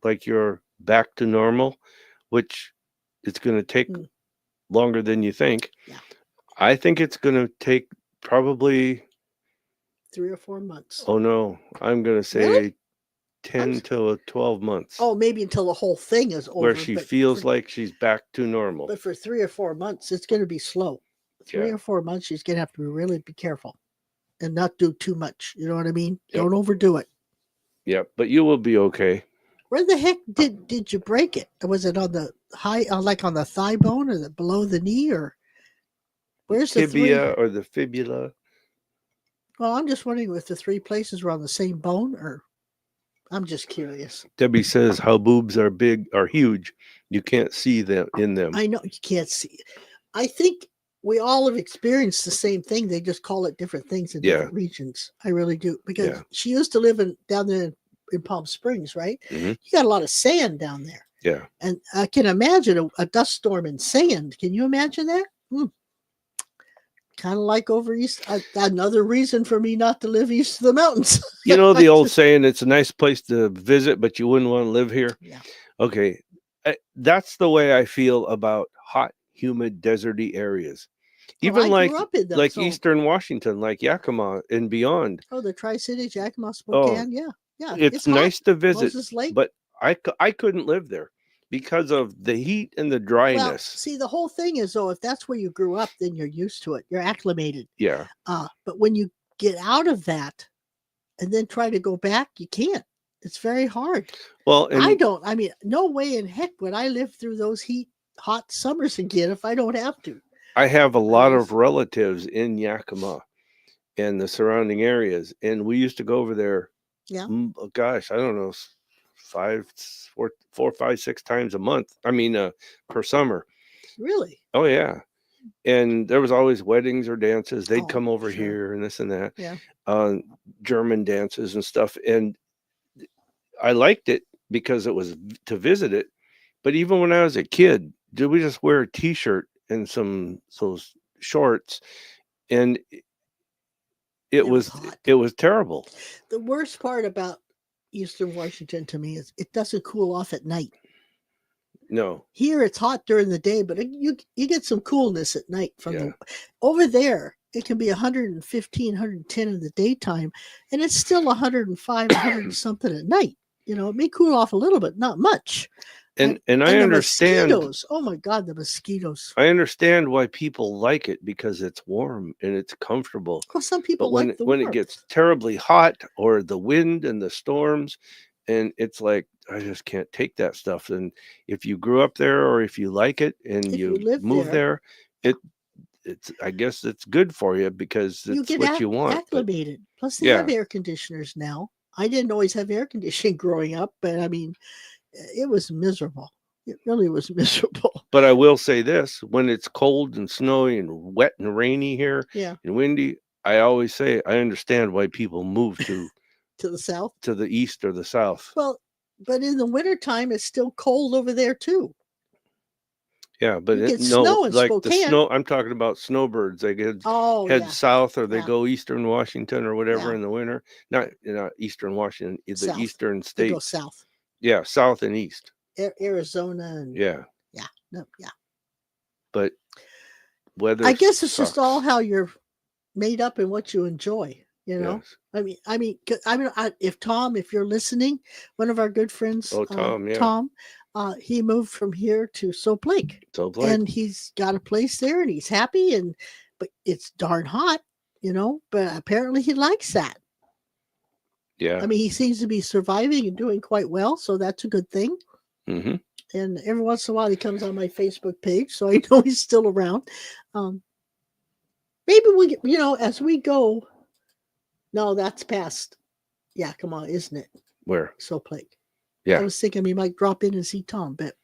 A: like you're back to normal, which it's going to take longer than you think.
B: Yeah.
A: I think it's going to take probably,
B: 3 or 4 months.
A: oh no, I'm going to say
B: Really?
A: 10 to 12 months.
B: Oh, maybe until the whole thing is over.
A: where she feels like she's back to normal.
B: But for 3 or 4 months, it's going to be slow. 3 or 4 months, she's going to have to really be careful and not do too much. You know what I mean?
A: Yep.
B: Don't overdo it.
A: Yep, but you will be okay.
B: Where the heck did you break it? Was it on the like on the thigh bone or below the knee, or where's the
A: tibia or the fibula?
B: Well, I'm just wondering if the 3 places were on the same bone, or I'm just curious.
A: Debbie says how boobs are huge. You can't see them in them.
B: I know you can't see. I think we all have experienced the same thing. They just call it different things in different regions. I really do. Because she used to live down there in Palm Springs, right?
A: Mm-hmm.
B: You got a lot of sand down there.
A: Yeah.
B: And I can imagine a dust storm in sand. Can you imagine that? Kind of like over east. Another reason for me not to live east of the mountains.
A: You know the old saying, it's a nice place to visit, but you wouldn't want to live here?
B: Yeah.
A: Okay. That's the way I feel about hot, humid, deserty areas. Even like Eastern Washington, like Yakima and beyond.
B: Oh, the Tri-Cities, Yakima, Spokane. Yeah.
A: It's nice to visit,
B: Moses Lake.
A: but I couldn't live there because of the heat and the dryness.
B: Well, see, the whole thing is, though, if that's where you grew up, then you're used to it. You're acclimated.
A: Yeah.
B: But when you get out of that and then try to go back, you can't. It's very hard.
A: Well,
B: I mean, no way in heck would I live through those hot summers again if I don't have to.
A: I have a lot of relatives in Yakima and the surrounding areas, and we used to go over there.
B: Yeah.
A: Gosh, I don't know, 4, 5, 6 times a month. I mean, per summer.
B: Really?
A: Oh yeah. And there was always weddings or dances. They'd come over here and this and that.
B: Yeah.
A: German dances and stuff. And I liked it because it was to visit it. But even when I was a kid, did we just wear a t-shirt and those shorts? And it was terrible.
B: The worst part about Eastern Washington to me is it doesn't cool off at night.
A: No.
B: Here it's hot during the day, but you get some coolness at night from over there. It can be 115, 110 in the daytime, and it's still 105, 100 something at night. It may cool off a little bit, not much.
A: And I understand.
B: Mosquitoes. Oh my God, the mosquitoes.
A: I understand why people like it because it's warm and it's comfortable.
B: Well, some people
A: when it gets terribly hot or the wind and the storms, and it's like I just can't take that stuff. And if you grew up there or if you like it and you move there, it's I guess it's good for you because it's what you want.
B: Acclimated. Plus they have air conditioners now. I didn't always have air conditioning growing up, but I mean, it was miserable. It really was miserable.
A: But I will say this, when it's cold and snowy and wet and rainy here
B: Yeah,
A: and windy, I always say I understand why people move
B: to the south.
A: to the east or the south.
B: Well, but in the wintertime, it's still cold over there too.
A: Yeah, but
B: You get
A: no,
B: snow in
A: like the
B: Spokane.
A: snow, I'm talking about snowbirds. They
B: Oh,
A: head
B: yeah,
A: south or they
B: yeah,
A: go eastern Washington or whatever
B: yeah.
A: in the winter. Not eastern Washington, the
B: South.
A: eastern
B: They go
A: states.
B: south.
A: Yeah, south and east.
B: Arizona and
A: Yeah,
B: yeah, no, yeah.
A: but weather
B: I guess it's just all
A: sucks.
B: how you're made up and what you enjoy. You know.
A: Yes.
B: If Tom, if you're listening, one of our good friends,
A: Oh, Tom, yeah.
B: Tom, he moved from here to Soap Lake,
A: So like,
B: and he's got a place there, and he's happy. But it's darn hot, you know. But apparently he likes that.
A: yeah.
B: I mean, he seems to be surviving and doing quite well, so that's a good thing.
A: Mm-hmm.
B: And every once in a while, he comes on my Facebook page, so I know he's still around. Maybe as we go. No, that's past. Yeah, come on, isn't it?
A: Where?
B: Soap Lake.
A: Yeah.
B: I was thinking we might drop in and see Tom, but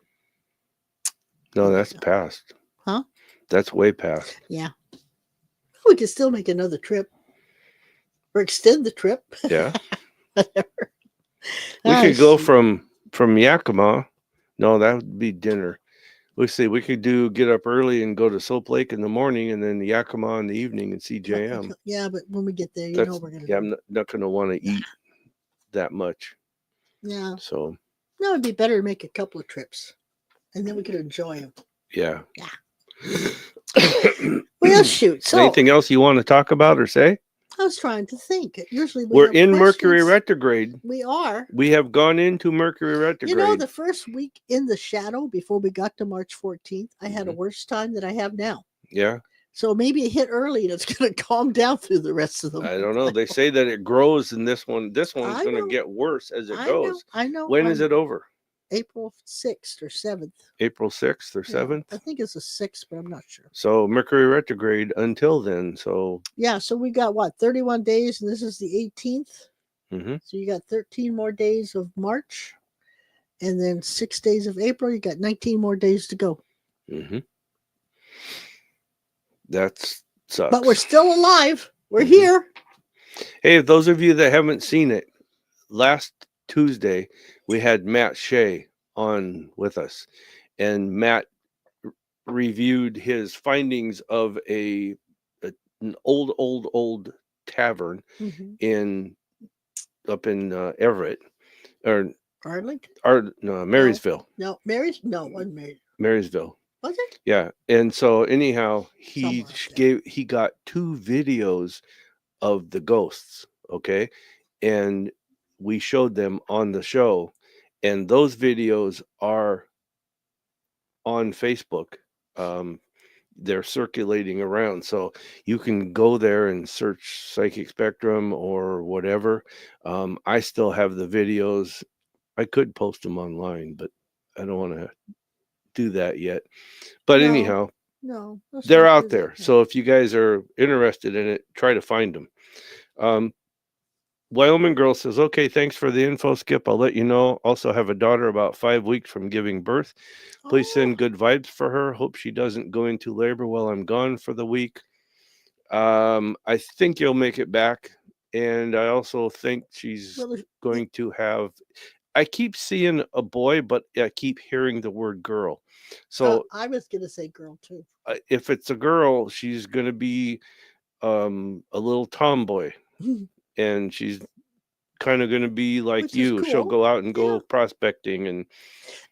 A: No, that's past.
B: Huh?
A: That's way past.
B: yeah, we could still make another trip or extend the trip.
A: Yeah.
B: Whatever.
A: We
B: Ah,
A: could go
B: shoot.
A: from Yakima. No, that would be dinner. We could get up early and go to Soap Lake in the morning and then Yakima in the evening and see JM.
B: Yeah, but when we get there, you know we're gonna.
A: Yeah, I'm not going to want to eat that much.
B: Yeah.
A: So.
B: No, it'd be better to make a couple of trips, and then we could enjoy them.
A: Yeah.
B: Well, shoot. So
A: anything else you want to talk about or say?
B: I was trying to think. Usually
A: we're
B: have
A: in Mercury
B: questions.
A: retrograde.
B: We are.
A: We have gone into Mercury retrograde.
B: You know, the first week in the shadow before we got to March 14th, I had a worse time than I have now.
A: Yeah.
B: So maybe it hit early and it's going to calm down through the rest of the month.
A: I don't know. They say that it grows in this one. This one's
B: I
A: going to
B: know.
A: get worse as it
B: I
A: goes.
B: know.
A: When is it over?
B: April 6th or 7th.
A: April 6th or 7th?
B: I think it's the 6th, but I'm not sure.
A: So Mercury retrograde until then. So
B: yeah, so we got 31 days, and this is the 18th.
A: Mm-hmm.
B: So you got 13 more days of March, and then 6 days of April. You got 19 more days to go.
A: Mm-hmm. That sucks.
B: But we're still alive. We're here.
A: Hey, if those of you that haven't seen it, last Tuesday we had Matt Shea on with us, and Matt reviewed his findings of an old tavern up in Everett or
B: Arlington.
A: Marysville.
B: No, wasn't
A: Marysville.
B: Was it?
A: Yeah, and so anyhow, he got 2 videos of the ghosts. Okay, and we showed them on the show, and those videos are on Facebook. They're circulating around, so you can go there and search Psychic Spectrum or whatever. I still have the videos. I could post them online, but I don't want to do that yet. But anyhow, they're out there. So if you guys are interested in it, try to find them. Wyoming girl says, okay, thanks for the info, Skip. I'll let you know. Also have a daughter about 5 weeks from giving birth. Please send good vibes for her. Hope she doesn't go into labor while I'm gone for the week. I think you'll make it back. And I also think she's going to have, I keep seeing a boy, but I keep hearing the word girl. So
B: I was going to say girl too.
A: If it's a girl, she's going to be a little tomboy. And she's kind of going to be like you. Cool. She'll go out and go prospecting and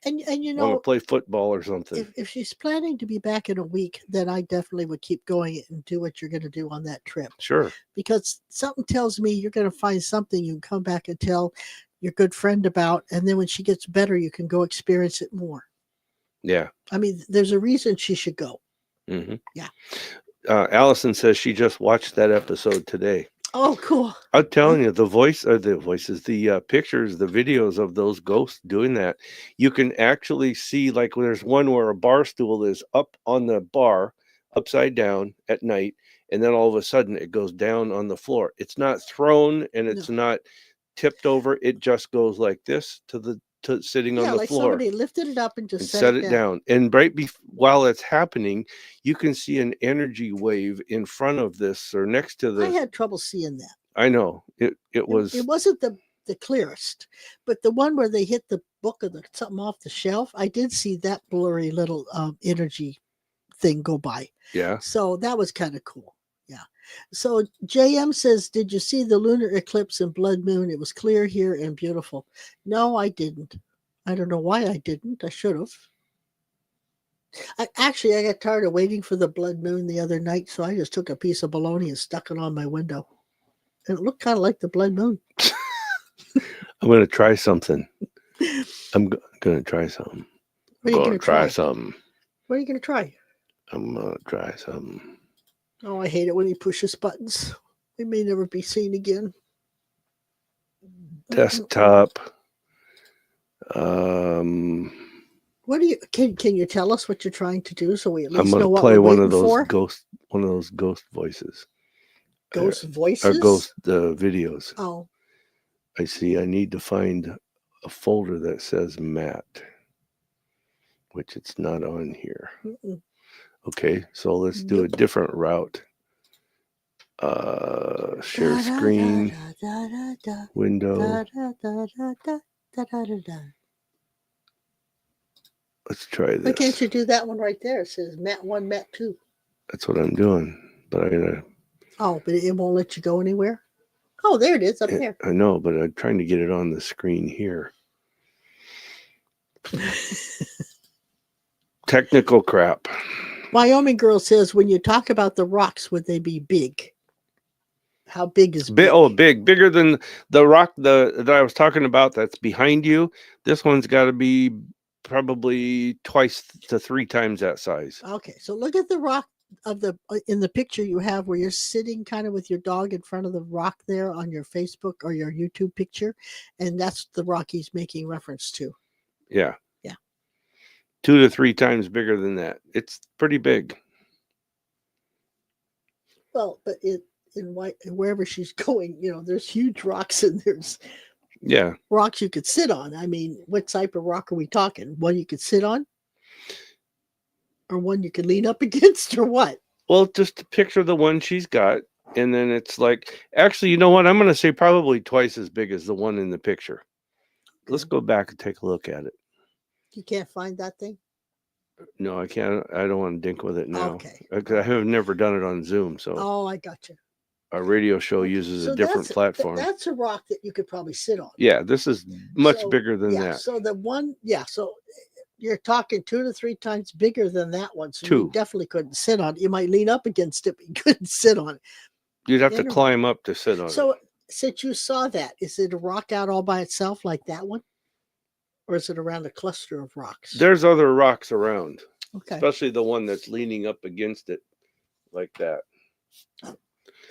B: you know,
A: want to play football or something.
B: If she's planning to be back in a week, then I definitely would keep going and do what you're going to do on that trip.
A: Sure.
B: Because something tells me you're going to find something you can come back and tell your good friend about, and then when she gets better, you can go experience it more.
A: Yeah.
B: I mean, there's a reason she should go.
A: Mm-hmm.
B: Yeah.
A: Allison says she just watched that episode today.
B: Oh, cool.
A: I'm telling you, the pictures, the videos of those ghosts doing that, you can actually see, like there's one where a bar stool is up on the bar, upside down at night, and then all of a sudden it goes down on the floor. It's not thrown and it's not tipped over. It just goes like this to sitting on
B: Yeah,
A: the
B: like
A: floor
B: somebody lifted it up and just
A: and
B: set
A: set
B: it
A: it
B: down.
A: down. And right while it's happening, you can see an energy wave in front of this or next to
B: I
A: the.
B: had trouble seeing that.
A: I know it
B: It
A: was.
B: wasn't the clearest, but the one where they hit the book or something off the shelf, I did see that blurry little energy thing go by.
A: Yeah.
B: So that was kind of cool. Yeah. So JM says, did you see the lunar eclipse and blood moon? It was clear here and beautiful. No, I didn't. I don't know why I didn't. I should have. I got tired of waiting for the blood moon the other night, so I just took a piece of bologna and stuck it on my window. And it looked kind of like the blood moon.
A: I'm going to try something. I'm going to try something.
B: What are you going to try?
A: Something.
B: What are you going to try?
A: I'm going to try something.
B: Oh, I hate it when he pushes buttons. They may never be seen again.
A: Desktop.
B: What do you can you tell us what you're trying to do so we at
A: I'm
B: least
A: going
B: know
A: to
B: what
A: play
B: we're
A: one
B: waiting
A: of those
B: for?
A: ghost voices.
B: Ghost
A: Or
B: voices?
A: ghost videos.
B: Oh,
A: I see. I need to find a folder that says Matt, which it's not on here.
B: mm-mm.
A: Okay, so let's do a
B: Nope.
A: different route. Share screen, window. Let's try
B: Why can't
A: this.
B: you do that one right there? It says Matt 1, Matt 2.
A: That's what I'm doing. But I gotta.
B: Oh, but it won't let you go anywhere? Oh, there it is up there.
A: I know, but I'm trying to get it on the screen here. Technical crap.
B: Wyoming girl says, when you talk about the rocks, would they be big? How big is big?
A: Bigger than the rock that I was talking about that's behind you. This one's got to be probably 2 to 3 times that size.
B: Okay, so look at the rock of the in the picture you have where you're sitting kind of with your dog in front of the rock there on your Facebook or your YouTube picture, and that's the rock he's making reference to.
A: Yeah.
B: Yeah.
A: 2 to 3 times bigger than that. It's pretty big.
B: Well, but wherever she's going, there's huge rocks and there's rocks you could sit on. I mean, what type of rock are we talking? One you could sit on? Or one you could lean up against, or what?
A: Well, just to picture the one she's got, and then it's like, actually, you know what? I'm going to say probably twice as big as the one in the picture. Okay. Let's go back and take a look at it.
B: You can't find that thing?
A: No, I can't. I don't want to dink with it now.
B: Okay.
A: I have never done it on Zoom, so.
B: Oh, I got you.
A: Our radio show uses a different platform.
B: That's a rock that you could probably sit on.
A: Yeah, this is much bigger than that.
B: So the one, so you're talking 2 to 3 times bigger than that one. So
A: 2.
B: You definitely couldn't sit on it. You might lean up against it, but you couldn't sit on it.
A: You'd have to climb up to sit on it.
B: So since you saw that, is it a rock out all by itself like that one? Or is it around a cluster of rocks?
A: There's other rocks around.
B: Okay.
A: Especially the one that's leaning up against it like that.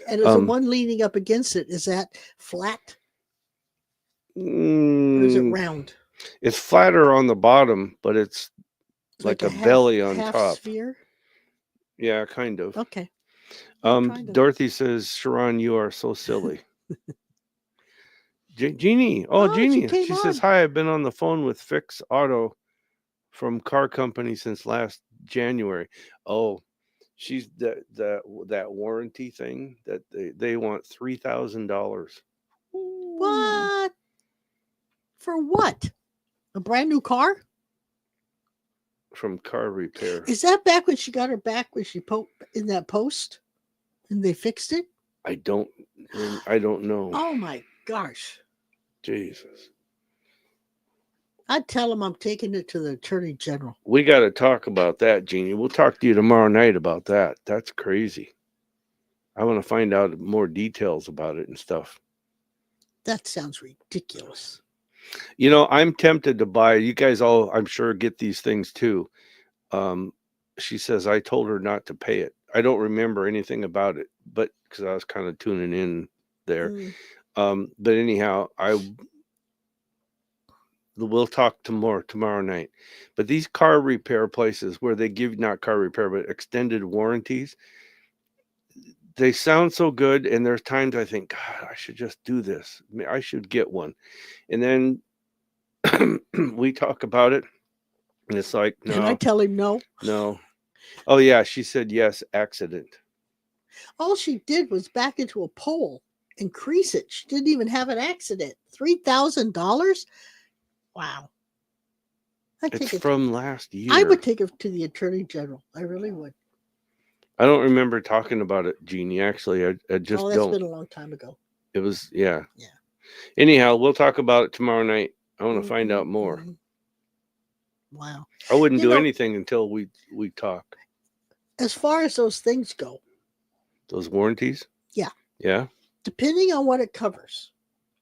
B: And is the one leaning up against it, is that flat? Or is it round?
A: It's flatter on the bottom, but it's like a belly on top.
B: Sphere?
A: Yeah, kind of.
B: Okay.
A: Dorothy says, Sharon, you are so silly. Jeannie. Oh, Jeannie. She says, hi, I've been on the phone with Fix Auto from car company since last January. Oh, she's that warranty thing that they want $3,000.
B: What? For what? A brand new car?
A: From car repair.
B: Is that back when she got her back when she in that post and they fixed it?
A: I don't know.
B: Oh my gosh.
A: Jesus.
B: I'd tell him I'm taking it to the Attorney General.
A: We got to talk about that, Jeannie. We'll talk to you tomorrow night about that. That's crazy. I want to find out more details about it and stuff.
B: That sounds ridiculous.
A: I'm tempted to buy. You guys all, I'm sure, get these things too. She says I told her not to pay it. I don't remember anything about it, but because I was kind of tuning in there. But anyhow, we'll talk tomorrow night. But these car repair places where they give not car repair but extended warranties, they sound so good, and there's times I think, God, I should just do this. I should get one. And then we talk about it, and it's like,
B: Can I
A: no,
B: tell him no?
A: no. Oh yeah, she said yes. Accident.
B: All she did was back into a pole and crease it. She didn't even have an accident. $3,000? Wow. I'd
A: It's
B: take it.
A: from last year.
B: I would take it to the Attorney General. I really would.
A: I don't remember talking about it, Jeannie. Actually, I just
B: That's
A: don't.
B: been a long time ago.
A: It was, yeah.
B: Yeah.
A: Anyhow, we'll talk about it tomorrow night. I want to find out
B: Mhm,
A: more.
B: mhm. Wow.
A: I wouldn't
B: You
A: do
B: know-
A: anything until we talk.
B: As far as those things go,
A: Those warranties?
B: Yeah.
A: Yeah.
B: depending on what it covers,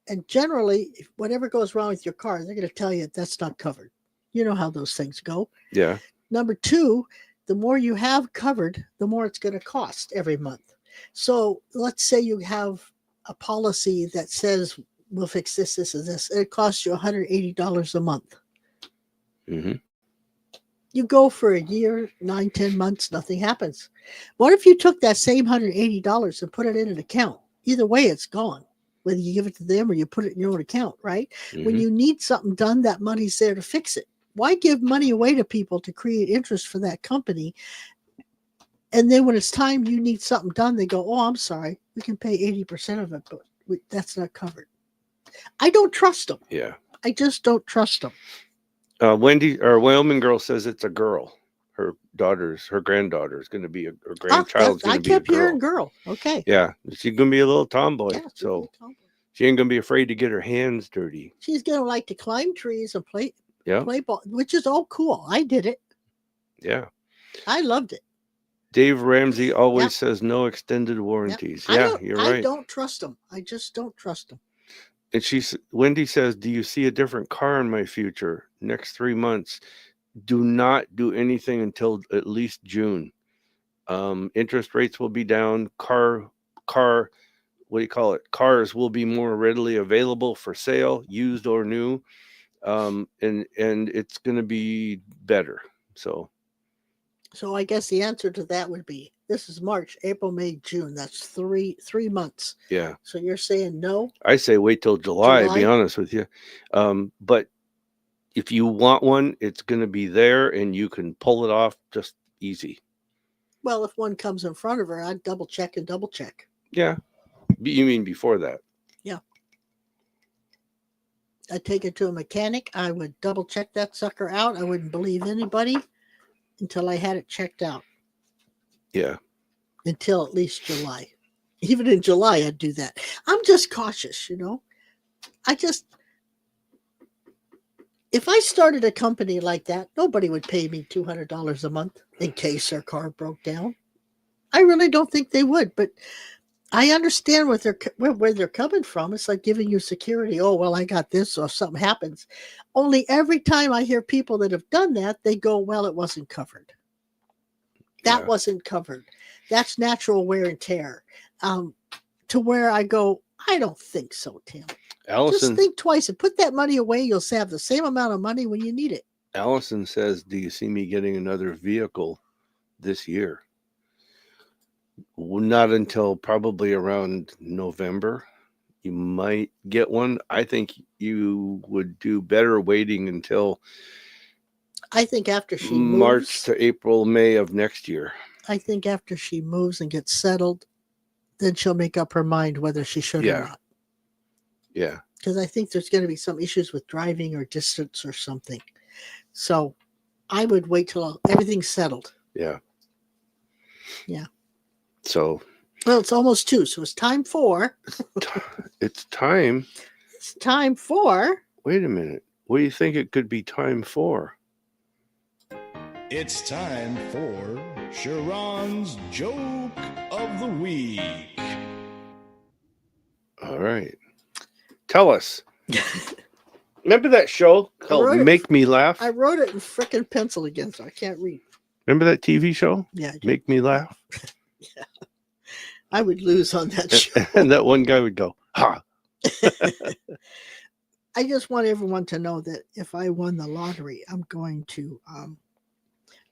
B: and generally, if whatever goes wrong with your car, they're going to tell you that's not covered. You know how those things go.
A: Yeah.
B: Number two, the more you have covered, the more it's going to cost every month. So let's say you have a policy that says we'll fix this, this, and this. It costs you $180 a month.
A: Mm-hmm.
B: You go for a year, 9, 10 months, nothing happens. What if you took that same $180 and put it in an account? Either way, it's gone. Whether you give it to them or you put it in your own account, right?
A: Mm-hmm.
B: When you need something done, that money's there to fix it. Why give money away to people to create interest for that company? And then when it's time you need something done, they go, oh, I'm sorry, we can pay 80% of it, but that's not covered. I don't trust them.
A: Yeah.
B: I just don't trust them.
A: Wendy or Wyoming girl says it's a girl. Her granddaughter is going to be her grandchild's going
B: I
A: to be a
B: kept hearing
A: girl.
B: girl. Okay.
A: Yeah, she's going to be a little tomboy.
B: Yeah, she's
A: So
B: a tomboy.
A: she ain't going to be afraid to get her hands dirty.
B: She's going to like to climb trees and play
A: Yeah.
B: ball, which is all cool. I did it.
A: Yeah.
B: I loved it.
A: Dave Ramsey always
B: Yep.
A: says no extended warranties.
B: Yep.
A: Yeah, you're right.
B: I don't trust them. I just don't trust them.
A: And Wendy says, do you see a different car in my future? Next 3 months. Do not do anything until at least June. Interest rates will be down. Car, what do you call it? Cars will be more readily available for sale, used or new. And it's going to be better. So
B: I guess the answer to that would be this is March, April, May, June. That's three months.
A: yeah.
B: So you're saying no?
A: I say wait till July, to be
B: July?
A: honest with you. But if you want one, it's going to be there and you can pull it off just easy.
B: Well, if one comes in front of her, I'd double check.
A: Yeah. You mean before that?
B: Yeah. I'd take it to a mechanic. I would double check that sucker out. I wouldn't believe anybody until I had it checked out.
A: Yeah.
B: Until at least July. Even in July, I'd do that. I'm just cautious, you know. If I started a company like that, nobody would pay me $200 a month in case their car broke down. I really don't think they would, but I understand where they're coming from. It's like giving you security. Oh, well, I got this, so if something happens. Only every time I hear people that have done that, they go, well, it wasn't covered. That wasn't covered. That's natural wear and tear. To where I go, I don't think so, Tim.
A: Allison,
B: just think twice and put that money away. You'll have the same amount of money when you need it.
A: Allison says, do you see me getting another vehicle this year? Not until probably around November. You might get one. I think you would do better waiting until
B: I think after she
A: March
B: moves,
A: to April, May of next year.
B: I think after she moves and gets settled, then she'll make up her mind whether she should or not.
A: Yeah.
B: Because I think there's going to be some issues with driving or distance or something. So I would wait till everything's settled.
A: Yeah.
B: Yeah.
A: So.
B: Well, it's almost 2, so it's time for.
A: It's time.
B: It's time for.
A: Wait a minute. What do you think it could be time for?
D: It's time for Sharon's Joke of the Week.
A: All right. Tell us. Remember that show called Make Me Laugh?
B: I wrote it in frickin' pencil again, so I can't read.
A: Remember that TV show?
B: Yeah.
A: Make Me Laugh?
B: Yeah. I would lose on that show.
A: And that one guy would go, ha.
B: I just want everyone to know that if I won the lottery, I'm going to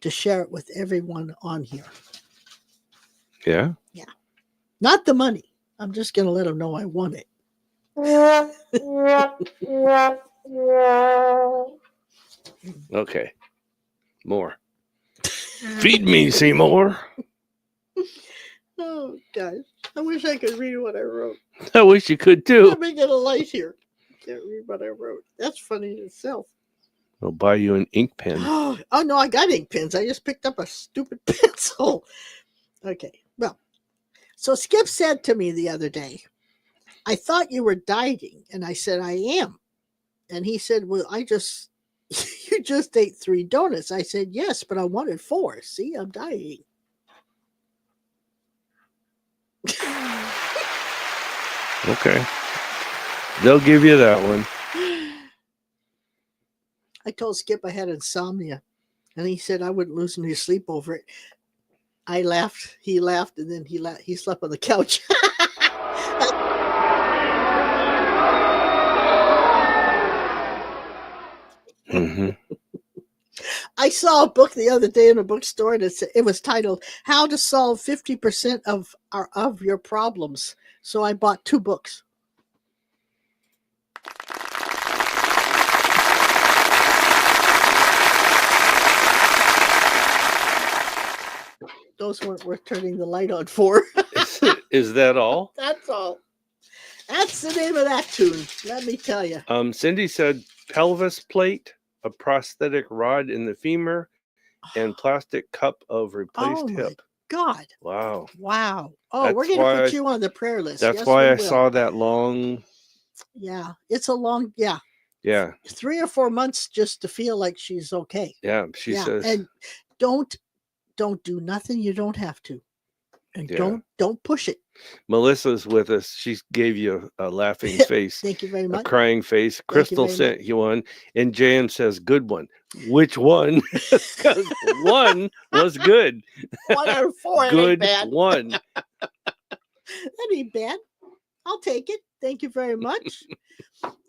B: share it with everyone on here.
A: Yeah?
B: Yeah. Not the money. I'm just going to let them know I won it.
A: Okay. More. Feed me, Seymour.
B: Oh, gosh. I wish I could read what I wrote.
A: I wish you could too.
B: Let me get a light here. Can't read what I wrote. That's funny in itself.
A: I'll buy you an ink pen.
B: Oh, no, I got ink pens. I just picked up a stupid pencil. Okay. Well, so Skip said to me the other day, I thought you were dieting. And I said, I am. And he said, well, you just ate 3 donuts. I said, yes, but I wanted 4. See, I'm dieting.
A: Okay. They'll give you that one.
B: I told Skip I had insomnia, and he said I wouldn't lose any sleep over it. I laughed. He laughed, and then he slept on the couch.
A: Mm-hmm.
B: I saw a book the other day in a bookstore, and it was titled "How to Solve 50% of Your Problems." So I bought 2 books. Those weren't worth turning the light on for.
A: Is that all?
B: That's all. That's the name of that tune. Let me tell you.
A: Cindy said pelvis plate, a prosthetic rod in the femur, and plastic cup of replaced
B: Oh my
A: hip.
B: God.
A: Wow.
B: Wow. Oh, we're
A: That's
B: going to
A: why
B: put you on the prayer list.
A: That's
B: Yes,
A: why
B: we
A: I
B: will.
A: saw that long.
B: Yeah. It's a long, yeah.
A: Yeah. 3
B: or 4 months just to feel like she's okay.
A: Yeah. She says.
B: And don't do nothing you don't have to. And
A: Yeah.
B: don't push it.
A: Melissa's with us. She gave you a laughing face,
B: Thank you very
A: a
B: much.
A: crying face.
B: Thank you
A: Crystal
B: very
A: sent you one, and JM says, "Good one." Which one? Because one was good.
B: 1 out of 4
A: Good
B: ain't bad.
A: one.
B: That ain't bad. I'll take it. Thank you very much.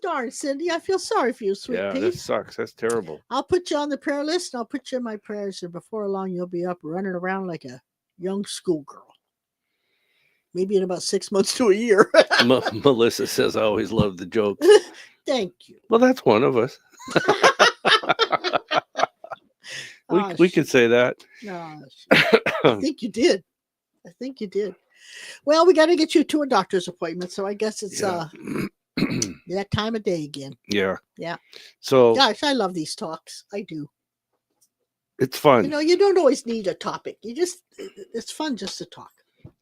B: Darn, Cindy, I feel sorry for you, sweet
A: Yeah,
B: pea.
A: that sucks. That's terrible.
B: I'll put you on the prayer list, and I'll put you in my prayers, and before long you'll be up running around like a young schoolgirl. Maybe in about 6 months to a year.
A: Melissa says, "I always love the jokes."
B: Thank you.
A: Well, that's one of us. we could say that.
B: I think you did. Well, we got to get you to a doctor's appointment, so I guess it's that time of day again.
A: Yeah.
B: Yeah.
A: So,
B: gosh, I love these talks. I do.
A: It's fun.
B: You don't always need a topic. It's fun just to talk.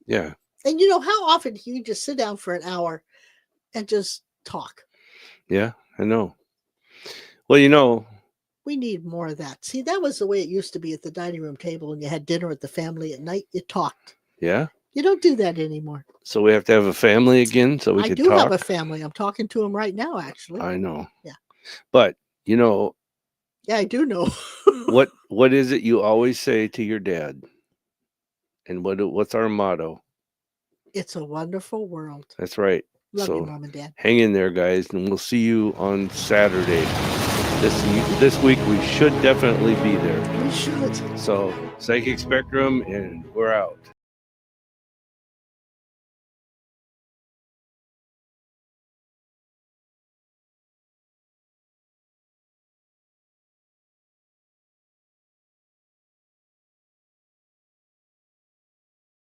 A: Yeah.
B: And how often do you just sit down for an hour and just talk?
A: Yeah, I know. Well,
B: we need more of that. See, that was the way it used to be at the dining room table when you had dinner with the family at night. You talked.
A: Yeah.
B: You don't do that anymore.
A: So we have to have a family again so we can talk. I do
B: have a family. I'm talking to them right now, actually.
A: I know.
B: Yeah.
A: But,
B: yeah, I do know.
A: what is it you always say to your dad? And what's our motto?
B: It's a wonderful world.
A: That's right.
B: Love you, Mom and Dad.
A: Hang in there, guys, and we'll see you on Saturday. This week we should definitely be there.
B: We should.
A: So, Psychic Spectrum, and we're out.